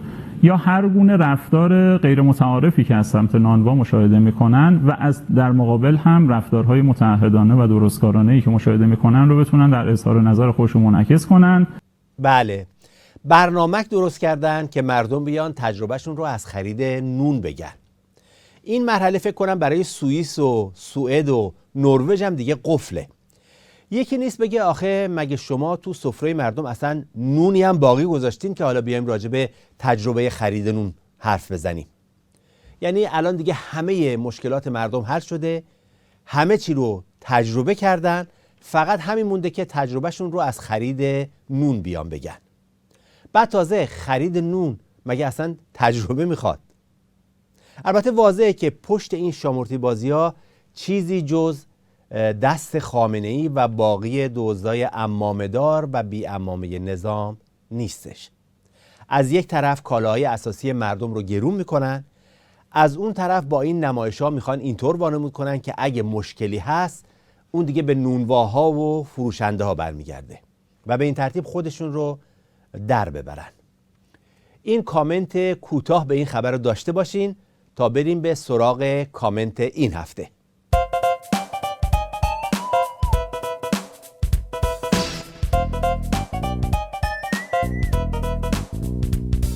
یا هر گونه رفتار غیر متعارفی که از سمت نانوا مشاهده میکنن و از در مقابل هم رفتارهای متعهدانه و درستکارانه‌ای که مشاهده میکنن رو بتونن در اظهار نظر خودشون منعکس کنن. بله، برنامه درست کردن که مردم بیان تجربهشون رو از خرید نون بگن. این مرحله فکر کنم برای سوئیس و سوئد و نروژ هم دیگه قفله. یکی نیست بگه آخه مگه شما تو سفره مردم اصلا نونی هم باقی گذاشتین که حالا بیایم راجع به تجربه خرید نون حرف بزنیم. یعنی الان دیگه همه مشکلات مردم حل شده، همه چی رو تجربه کردن، فقط همین مونده که تجربهشون رو از خرید نون بیان بگن. بعد تازه خرید نون مگه اصلا تجربه میخواد؟ البته واضحه که پشت این شامورتی بازی ها چیزی جز دست خامنه‌ای و باقی دزدای عمامه‌دار و بی عمامه نظام نیستش. از یک طرف کالاهای اساسی مردم رو گرون میکنن، از اون طرف با این نمایش‌ها میخوان اینطور وانمود کنن که اگه مشکلی هست اون دیگه به نونواها و فروشنده ها برمیگرده و به این ترتیب خودشون رو در ببرن. این کامنت کوتاه به این خبر رو داشته باشین تا بریم به سراغ کامنت این هفته.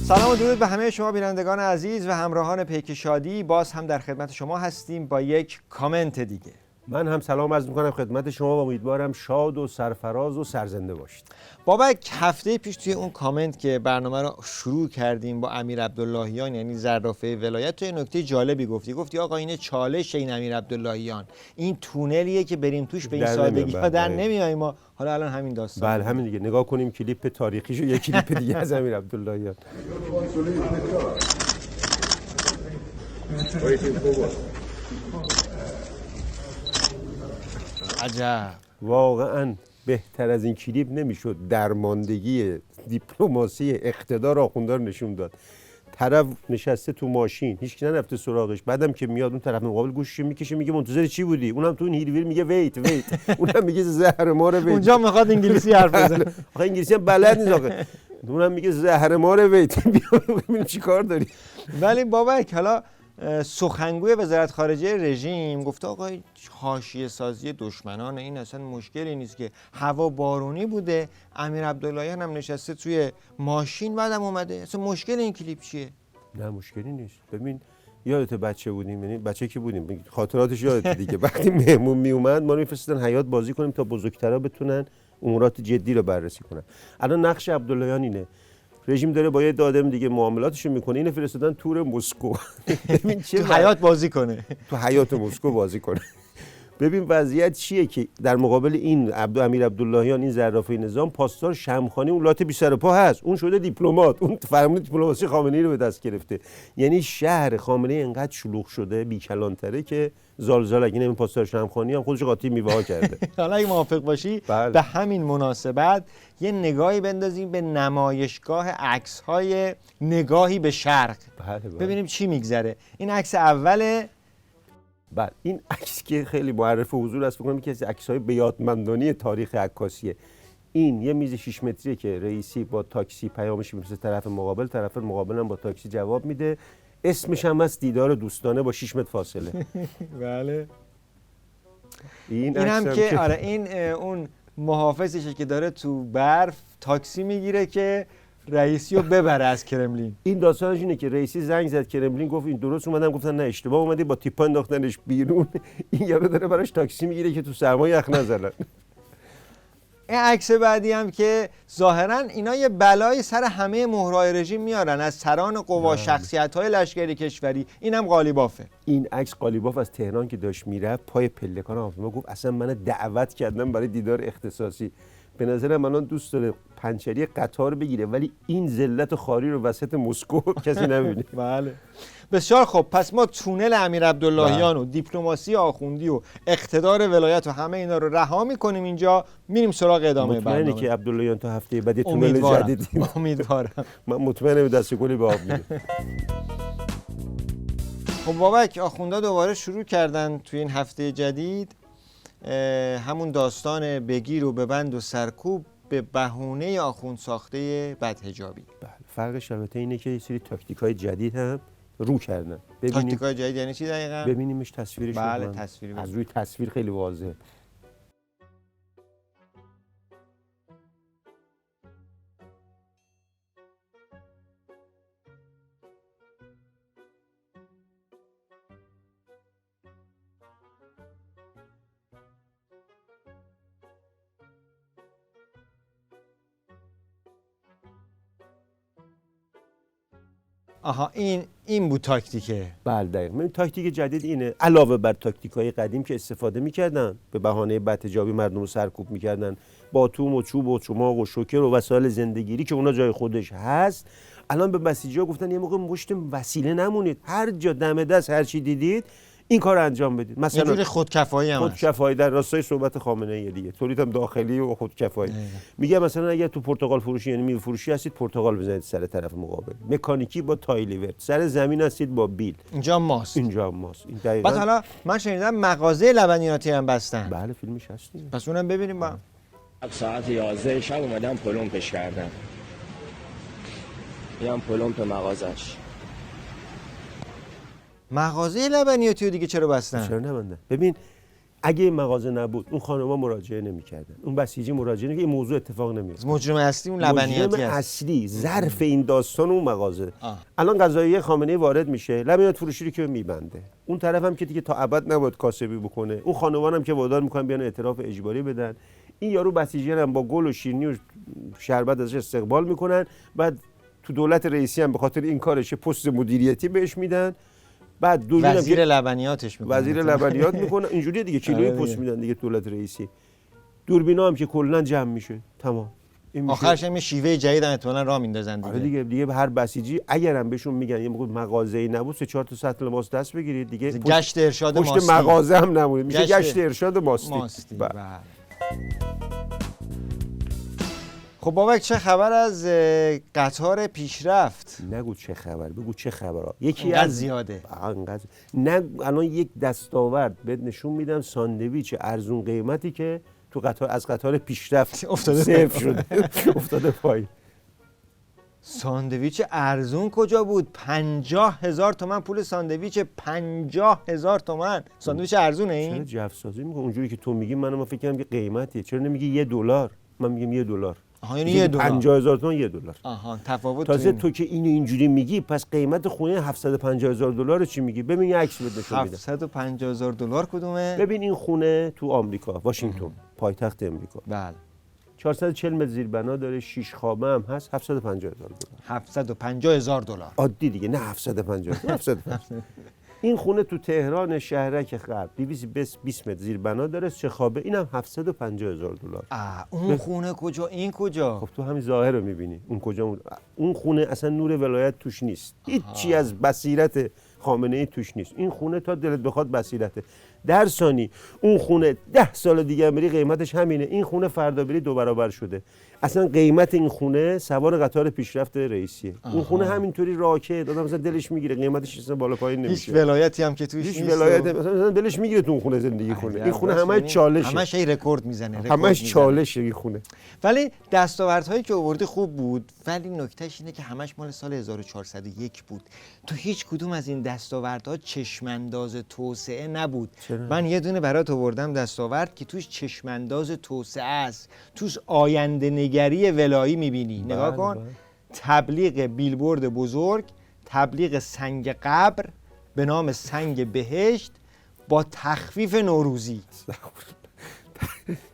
سلام و درود به همه شما بینندگان عزیز و همراهان پیک شادی. باز هم در خدمت شما هستیم با یک کامنت دیگه. من هم سلام عرض می‌کنم خدمت شما و امیدوارم شاد و سرفراز و سرزنده باشید. بابک هفته پیش توی اون کامنت که برنامه رو شروع کردیم با امیر عبداللهیان یعنی زرافه ولایت، توی نکته جالبی گفتی آقا این چالش این امیر عبداللهیان، این تونلیه که بریم توش به این سادگی در نمیاییم ما. حالا الان همین داستان. بله همین دیگه. نگاه کنیم کلیپ تاریخیشو، یک کلیپ دیگه از امیر عبداللهیان. عجب. واقعا بهتر از این کلیپ نمیشد درماندگی دیپلماسی اقتدار آخوندار نشون داد. طرف نشسته تو ماشین، هیچ کی نرفته سراغش، بعدم که میاد اون طرف مقابل گوشش میکشه میگه منتظر چی بودی؟ اونم تو این هیرویر میگه ویت اونم میگه زهر مار ویت. اونجا میخواد انگلیسی حرف بزنه. آخه انگلیسی هم بلد نیست آخه. اونم میگه زهر مار ویت. ببین چیکار داری. ولی بابک حالا سخنگوی وزارت خارجه رژیم گفته آقا حاشیه سازی دشمنان این اصلا مشکلی نیست که هوا بارونی بوده، امیر عبداللهیان هم نشسته توی ماشین بعدم اومده، اصلا مشکل این کلیپ چیه؟ نه مشکلی نیست. ببین یادت بچه بودیم، یعنی بچه که بودیم خاطراتش یادت دیگه، وقتی مهمون می اومد ما رو می‌فرستادن حیاط بازی کنیم تا بزرگترا بتونن امورات جدی رو بررسی کنن. الان نقش عبداللهیان اینه، رژیم داره با یه آدم دیگه معاملاتشو میکنه، اینو فرستادن تور مسکو. ببین چه تو حیاط بازی کنه، تو حیاط مسکو بازی کنه. ببین وضعیت چیه که در مقابل این امیر عبداللهیان، این زرافه نظام، پاسدار شمخانی اون لات بی سر پا هست، اون شده دیپلمات، اون فرمان دیپلماسی خامنه‌ای رو به دست گرفته. یعنی شهر خامنه‌ای انقدر شلوغ شده، بیکلان‌تره که زالزالک. این پاسدار شمخانی هم خودش قاطی میوه‌ها کرده. حالا اگه موافق باشی به همین مناسبت یه نگاهی بندازیم به نمایشگاه عکس‌های نگاهی به شرق. ببینیم چی میگذره. این عکس اوله. بله این عکس که خیلی معرف حضور است، فکر کنم یکی از عکس‌های بیادمندانی تاریخ عکاسیه. این یه میز 6 متریه که رئیسی با تاکسی پیامش میرسه طرف مقابل، طرف مقابل هم با تاکسی جواب میده. اسمش هم از دیدار دوستانه با 6 متر فاصله. بله. این هم که آره این اون محافظشه که داره تو برف تاکسی میگیره که رئیسی رو ببره از کرملین. این داستانش اینه که رئیسی زنگ زد کرملین، گفت این درست اومدن، گفتن نه اشتباه اومدی، با تیپا انداختنش بیرون. این یارو داره براش تاکسی میگیره که تو سرما یخ نزنن. این عکس بعدی هم که ظاهرا اینا یه بلایی سر همه مهرهای رژیم میارن، از سران قوا، شخصیت‌های لشکری کشوری. اینم قالیبافه. این عکس قالیباف از تهران که داشت میره پای پلکان هواپیما گفت اصلا من دعوت کردم برای دیدار اختصاصی. به نظرم الان دوست داره پنچری قطار بگیره، ولی این ذلت خاری رو وسط مسکو کسی نمی‌بینه. بله. بسیار خب، پس ما تونل امیر عبداللهیان و دیپلماسی آخوندی و اقتدار ولایت و همه اینا رو رها می‌کنیم اینجا، میریم سراغ ادامه برنامه. مطمئنی که عبداللهیان تا هفته بعد تونل جدید؟ امیدوارم. من مطمئنم دست گلی به آب میره. خب بابک، آخوندا دوباره شروع کردن توی این هفته جدید همون داستان بگیر و ببند و سرکوب به بهونه آخوند ساخته بدحجابی. بله، فرقش البته اینه که یه سری تاکتیک‌های جدید هم رو کردن. تاکتیک‌های جدید یعنی چی دقیقاً؟ ببینیمش تصویرش. بله تصویری. از روی تصویر خیلی واضحه. آها این بود تاکتیکه. بله دقیقاً. این تاکتیک جدید اینه، علاوه بر تاکتیک‌های قدیم که استفاده می‌کردن به بهانه بدحجابی مردم رو سرکوب می‌کردن با توم و چوب و چماق و شوکر و وسایل زندگیری که اونا جای خودش هست، الان به بسیجی‌ها گفتن یه موقع مشت وسیله نمونید، هر جا دم دست هر چی دیدید این کار انجام بدید. مثلا یه جوری خودکفایی هم خودکفایی در راستای صحبت خامنه‌ای دیگه، تولید هم داخلی و خودکفایی. میگه مثلا اگر تو پرتقال فروشی یعنی میوه فروشی هستید، پرتقال بزنید سر طرف مقابل. مکانیکی با تایلیورد، سر زمین هستید با بیل. اینجا ماست. اینجا ماست. این دقیقاً. بعد حالا من شنیدم مغازه لبنیاتی هم بستن. بله فیلمش هست. پس اونم ببینیم با. ساعت 11 شب اومدم پلمپش کردم. میام پلمپ مغازش. مغازه لبنیاتی رو دیگه چرا بستن؟ چرا نبندن؟ ببین اگه این مغازه نبود اون خانم‌ها مراجعه نمی‌کردن، اون بسیجی مراجعه نمی‌کرد، این موضوع اتفاق نمی‌افتاد. مجرم اصلی اون لبنیاتی مجرم اصلی ظرف این داستان اون مغازه. الان قضاییه خامنه‌ای وارد میشه، لبنیات فروشی رو که میبنده، اون طرف هم که دیگه تا ابد نباید کاسبی بکنه، اون خانوان هم که وادار می‌کنن بیان اعتراف اجباری بدن، این یارو بسیجیان هم با گل و شیرینی و شربت ازش استقبال می‌کنن، بعد تو دولت رئیسی هم به خاطر این کارش پست مدیریتی بهش میدن، بعد وزیر لبنیاتش میکنه، وزیر لبنیات میکنه، اینجوری دیگه کیلوی پست میدن دیگه دولت رئیسی. دوربینا هم که کلا جمع میشه، تمام. آخرش هم شیوه جدید هم احتمالاً راه میندازن دیگه به هر بسیجی اگر هم بهشون میگن یه موقع مغازه‌ای نبود 3-4 تا سطل لباس دست بگیرید دیگه، گشت ارشاد ماستی، پشت مغازه هم نمونه، میشه گشت ارشاد ماستی. خب بابک چه خبر از قطار پیشرفت؟ نگو چه خبر، بگو چه خبرها. یکی از زیاده. نه الان یک دستاورد بهت نشون میدم، ساندویچ ارزون قیمتی که تو قطار از قطار پیشرفت افتاده شده افتاده پایین. ساندویچ ارزون کجا بود؟ 50,000 تومان پول ساندویچ، 50,000 تومان. ساندویچ ارزونه این؟ چرا جفسازی میکنه اونجوری که تو میگی؟ من فکر کنم که قیمتیه. چرا نمیگی $1؟ من میگم $1. آها یعنی $1. 50,000 تومان $1. آها تفاوت. تازه تو که اینو اینجوری میگی پس قیمت خونه $750,000 چی میگی؟ ببین یه عکس بده نشون میدم. $750,000 کدومه؟ ببین این خونه تو آمریکا، واشنگتن، پایتخت امریکا. بله. 440 متر زیربنا داره، 6 خوابه هم هست، $750,000. $750,000. عادی دیگه، نه 750. این خونه تو تهران شهرک غرب 220 متر زیر بنا داره، چخابه، اینم 750,000 دلار. اون خونه کجا این کجا؟ خب تو همین ظاهر رو میبینی اون کجا. اون خونه اصلا نور ولایت توش نیست، هیچی از بصیرت خامنه ای توش نیست. این خونه تا دلت بخواد بصیرته. در ثانی اون خونه 10 سال دیگه بری قیمتش همینه. این خونه فردا بری 2 برابر شده. اصلا قیمت این خونه سوار قطار پیشرفت رئیسیه. اون خونه همینطوری راکه آدم مثلا دلش میگیره، قیمتش اصلا بالا پایین نمیشه. هیچ ولایتی هم که توش هیچ نیست. ولایت مثلا دلش میگیره تو اون خونه زندگی کنه. این خونه همه چالشه، همش رکورد میزنه، همش چالشه این خونه. ولی دستاوردهایی که آوردی خوب بود، ولی نکتهش اینه که همش مال سال 1401 بود. تو هیچ کدوم از این دستاوردها چشمانداز توسعه نبود. من یه دونه برات آوردم دستاورد که توش چشمانداز توسعه است، توش آینده نگری ولایی میبینی. نگاه کن، تبلیغ بیلبورد بزرگ، تبلیغ سنگ قبر به نام سنگ بهشت با تخفیف نوروزی.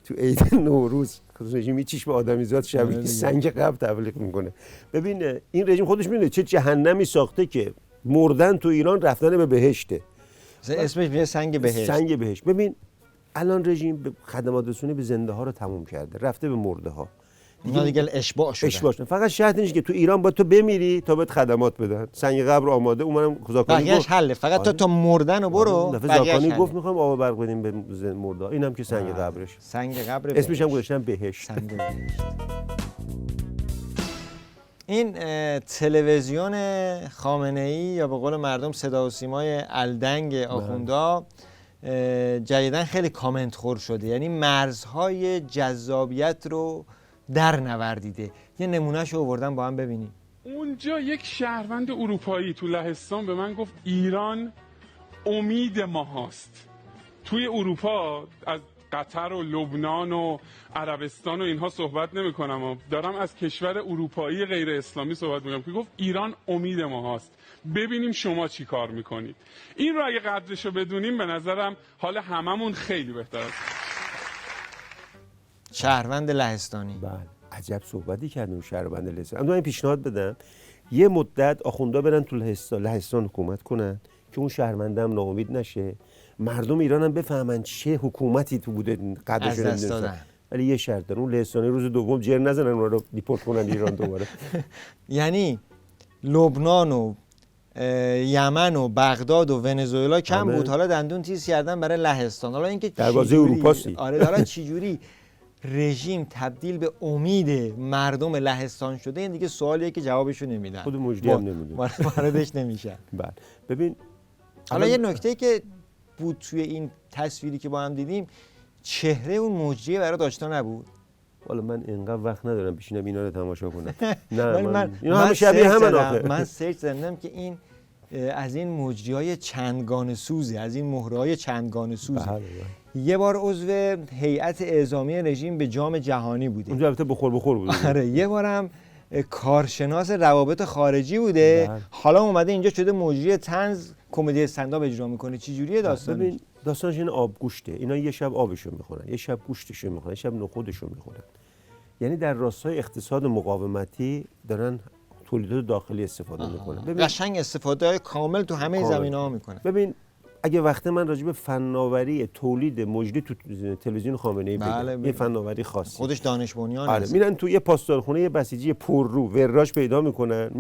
تو عید نوروز رژیم چیش به آدمیزاد شبیه سنگ قبر تبلیغ میکنه. ببین این رژیم خودش میدونه چه جهنمی ساخته که مردن تو ایران رفتن به بهشته. اسمش میشه سنگ بهشت. سنگ بهشت. ببین الان رژیم خدمات رسونی به زنده ها رو تموم کرده، رفته به مرده ها. دیگه اشباع شدن. فقط شرط اینه که تو ایران باید تو بمیری تا بهت خدمات بدن. سنگ قبر آماده، اونم زاکانی گفت حله، فقط تا مردن و برو. زاکانی گفت میخوام آب برق بدیم به مرده ها. اینم که سنگ قبرش. سنگ قبر اسمش هم گذاشتن بهشت. سنگ بهشت. این تلویزیون خامنه‌ای یا به قول مردم صدا و سیمای الدنگ آخوندا جدیدن خیلی کامنت خور شده، یعنی مرزهای جذابیت رو در نوردیده. یه نمونهشو آوردم با هم ببینیم. اونجا یک شهروند اروپایی تو لهستان به من گفت ایران امید ما هست. توی اروپا از قطر و لبنان و عربستان و اینها صحبت نمی کنم، دارم از کشور اروپایی غیر اسلامی صحبت میکنم که گفت ایران امید ما هست، ببینیم شما چی کار میکنید. این رو اگه قدرشو بدونیم به نظرم حال هممون خیلی بهتر است. شهروند لهستانی. بله عجب صحبتی کردیم شهروند لهستان. اما من پیشنهاد بدم یه مدت آخوندا برن تو لهستان حکومت کنن که اون شهروندم ناامید نشه، مردم ایران هم بفهمن چه حکومتی تو بوده قدرشو نمیدونن. ولی یه شرط داره، اون لهستانی روز دوم جر نزنن اون رو دیپورت کنن ایران دوباره. یعنی لبنان و یمن و بغداد و ونزوئلا کم بود، حالا دندون تیز کردن برای لهستان. حالا اینکه دروازه اروپاست. آره حالا چجوری رژیم تبدیل به امید مردم لهستان شده، این دیگه سوالیه که جوابشو نمیدن. خود مجری هم نمیدونه. واردش نمیشن. بله ببین حالا یه نکته که بود توی این تصویری که با هم دیدیم، چهره اون مجریه برای داشتن نبود. والا من اینقدر وقت ندارم بشینم اینا رو تماشا کنم. نه اینا همه شبیه همن آخه. من سرچ زدم که این از این مجریای چندگانه سوزه، از این مهره‌های چندگانه سوزه. یه بار عضو هیئت اعزامی رژیم به جام جهانی بوده. اونجا البته بخور بوده. آره یه بارم کارشناس روابط خارجی بوده. حالا اومده اینجا شده مجری طنز کمدی استندآپ اجرا میکنه. چه جوریه داستان؟ ببین داستانش این آبگوشته. اینا یه شب آبشو میخورن، یه شب گوشتشو میخورن، یه شب نخودشو میخورن. یعنی در راستای اقتصاد مقاومتی دارن تولیدات داخلی استفاده میکنن. ببین قشنگ استفاده کامل تو همه زمینه‌ها میکنن. ببین اگه وقت من راجع به فناوری تولید مجری تو تلویزیون خامنه‌ای بگم، یه فناوری خاصی خودش دانش بنیان است. میرن تو یه پاستارخونه یه بسیجی پررو وراج پیدا میکنن،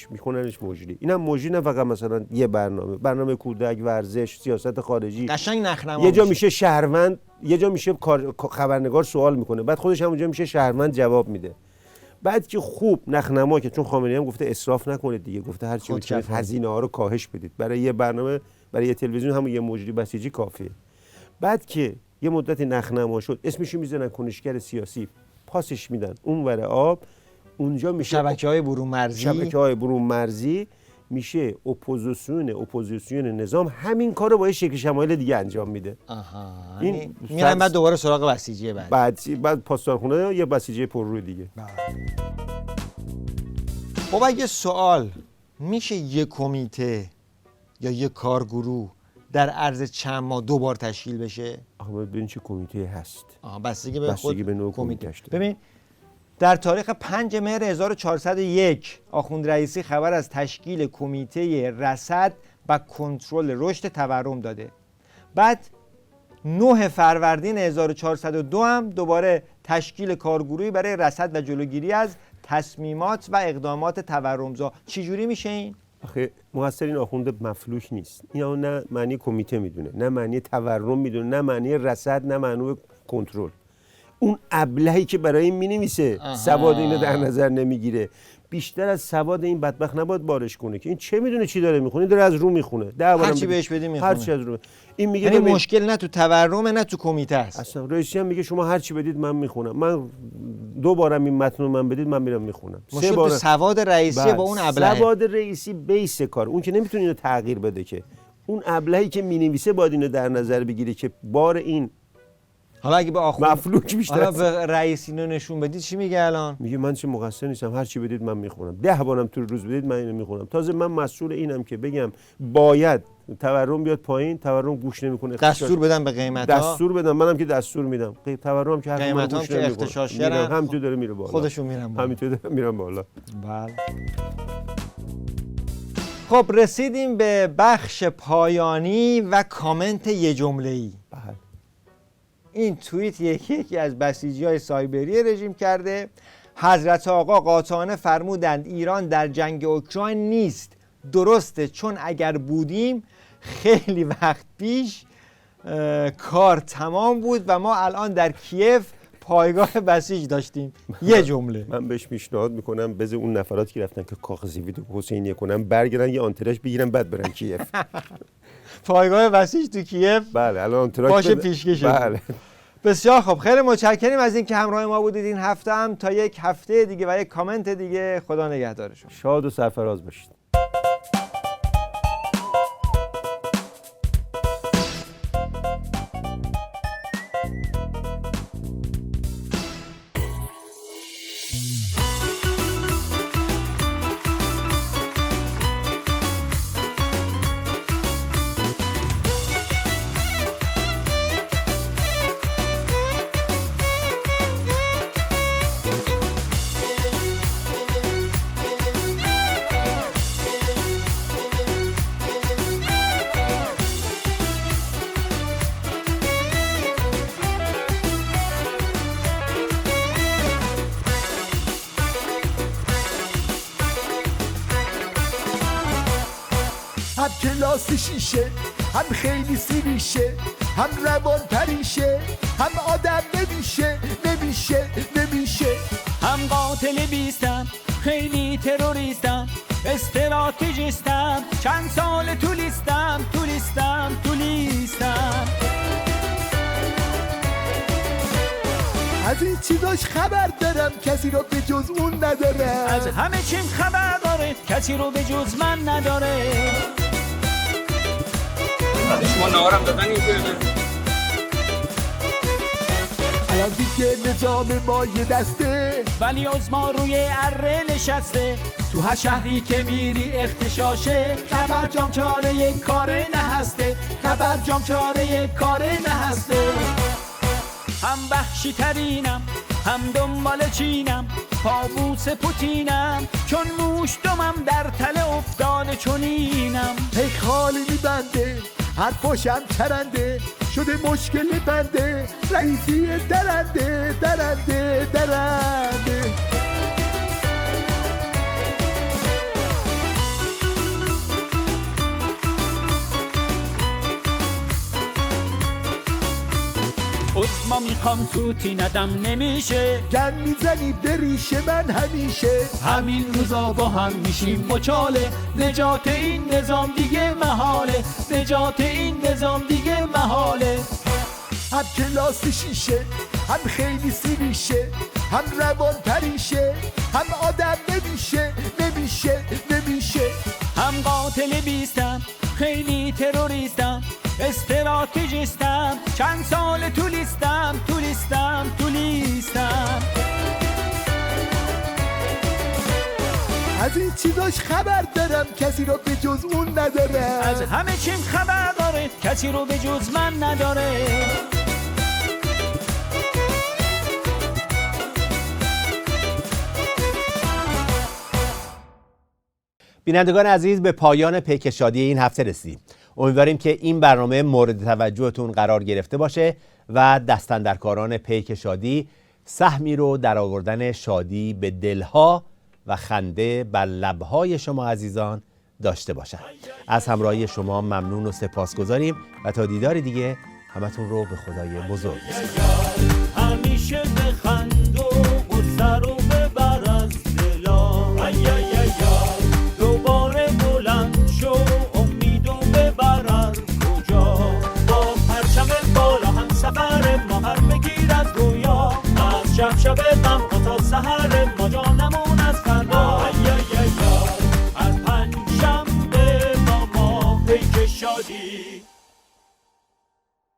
میکننش مجری. اینم مجری نه فقط مثلا یه برنامه کودک، ورزش، سیاست خارجی. قشنگ نخنما یه جا میشه شهروند، یه جا میشه خبرنگار سوال میکنه، بعد خودش همونجا میشه شهروند جواب میده. بعد که خوب نخنما، که چون خامنه‌ای هم گفته اسراف نکنید دیگه، گفته هر چی بتونید هزینه ها رو کاهش بدید. برای یه برنامه، برای یه تلویزیون همون یه مجری بسیجی کافیه. بعد که یه مدتی نخنما شد، اسمشو میزنن کنشگر سیاسی، پاسش میدن اونور آب، اونجا میشه شبکه‌های برون مرزی میشه اپوزیسیون نظام. همین کارو با یه شکل شمایل دیگه انجام میده. این میرن بعد دوباره سراغ بسیجی بعد پاسدارخونه یه بسیجی پررو دیگه. بابا یه سوال، میشه یه کمیته یا یه کارگروه در عرض چند ماه دوبار تشکیل بشه؟ آخه ببین چه کمیته هست. بستگی به خود نوع کمیته. ببین در تاریخ 5 مهر 1401 آخوند رئیسی خبر از تشکیل کمیته رصد و کنترل رشد تورم داده. بعد 9 فروردین 1402 هم دوباره تشکیل کارگروهی برای رصد و جلوگیری از تصمیمات و اقدامات تورمزا. چی جوری میشه این؟ آخه مقصر این آخوند مفلوک نیست. اینا نه معنی کمیته میدونه، نه معنی تورم میدونه، نه معنی رصد، نه معنی کنترل. اون ابلهی که برای این مینویسه سواد اینو در نظر نمیگیره. بیشتر از سواد این بدبخت نباید بارش کنه که این چه میدونه چی داره میخونه، داره از رو میخونه. هر چی بهش بدی میخونه. هر چی از رو. این میگه یعنی مشکل نه تو تورم نه تو کمیته است. اصلا رئیسی هم میگه شما هر چی بدید من میخونم. من 2 بارم این متن رو من بدید من میرم میخونم. مشکل تو سواد رئیسی با اون ابله. سواد رئیسی بیس کار. اون که نمیتونه اینو تغییر بده که. اون ابلهی که مینویسه باید اینو در نظر بگیره که بار این حالا اگه به آخوند مفلوک بیشتر، حالا به رئیس اینو نشون بدید چی میگه الان؟ میگه من چه مقصر نیستم، هر چی بدید من میخونم. 10 بارم تو روز بدید من اینو میخونم. تازه من مسئول اینم که بگم باید تورم بیاد پایین، تورم گوش نمیکنه. دستور بدم به قیمتا. دستور بدم، منم که دستور میدم. تورم هم که قیمتا هم که اختشاشگرن همینطور داره میره بالا. خودشون میرن بالا. همینطور داره میرن بالا. بله. خب رسیدیم به بخش پایانی و کامنت یه جمله‌ای. بله. این توییت یکی از بسیجی‌های سایبری رژیم کرده. حضرت آقا قاطعانه فرمودند ایران در جنگ اوکراین نیست. درسته، چون اگر بودیم خیلی وقت پیش کار تمام بود و ما الان در کیف پایگاه بسیج داشتیم. یه جمله. من بهش پیشنهاد میکنم بذار اون نفراتی که رفتن که کاغذی ویدو حسینیه کنن برگردن یه آنتراژ بگیرن بعد برن کیف. پایگاه بسیج تو کیف. بله الان آنتراژ باشه پیشکش. بله. بسیار خب، خیلی متشکریم از اینکه همراه ما بودید این هفته هم. تا یک هفته دیگه و یک کامنت دیگه، خدا نگهدار شما. شاد و سرفراز باشید. هم کلاس شیشه، هم خیلی سیریشه، هم روان پریشه، هم آدم نمیشه. هم قاتل بیستم، خیلی تروریستم، استراتژیستم، چند سال تو لیستم. از این چیزاش خبر دارم، کسی رو به جز اون ندارم. از همه چیم خبر داره، کسی رو به جز من نداره. شما نهارم دادن این فرده الان دیگه نظام ما یه دسته، ولی عظما روی اره نشسته. تو هر شهری که میری اختشاشه، خبر جام چاره کاره نهسته. هم وحشی ترینم، هم دنبال چینم، پابوس پوتینم، چون موش دمم در تله افتاده چونینم. هی خالی میبنده، حرفاشم چرنده، شده مشکل بنده، رئیسی درنده. عظما میخوام توتی ندم نمیشه، گن میزنی بریشه من همیشه. همین روزا با هم میشیم مچاله، نجات این نظام دیگه محاله. هم کلاس شیشه، هم خیلی سیریشه، هم روان پریشه، هم آدم نمیشه. هم قاتل بیستم، خیلی تروریستم، استراتژیستم، چند سال تو لیستم. از این چیزاش خبر دارم، کسی رو به جز اون ندارم. از همه چیم خبر داره، کسی رو به جز من نداره. بینندگان عزیز، به پایان پیک شادی این هفته رسیدیم. امیدواریم که این برنامه مورد توجهتون قرار گرفته باشه و دستاندرکاران پیک شادی سهمی رو در آوردن شادی به دلها و خنده بر لبهای شما عزیزان داشته باشند. از همراهی شما ممنون و سپاسگزاریم و تا دیدار دیگه همتون رو به خدای بزرگ همیشه بخند و سر و ببر از دلا، دوباره بلند شو امید و ببر کجا، با پرچم بالا هم سفر ما هر بگیر از رویا، از شب غم تا سحر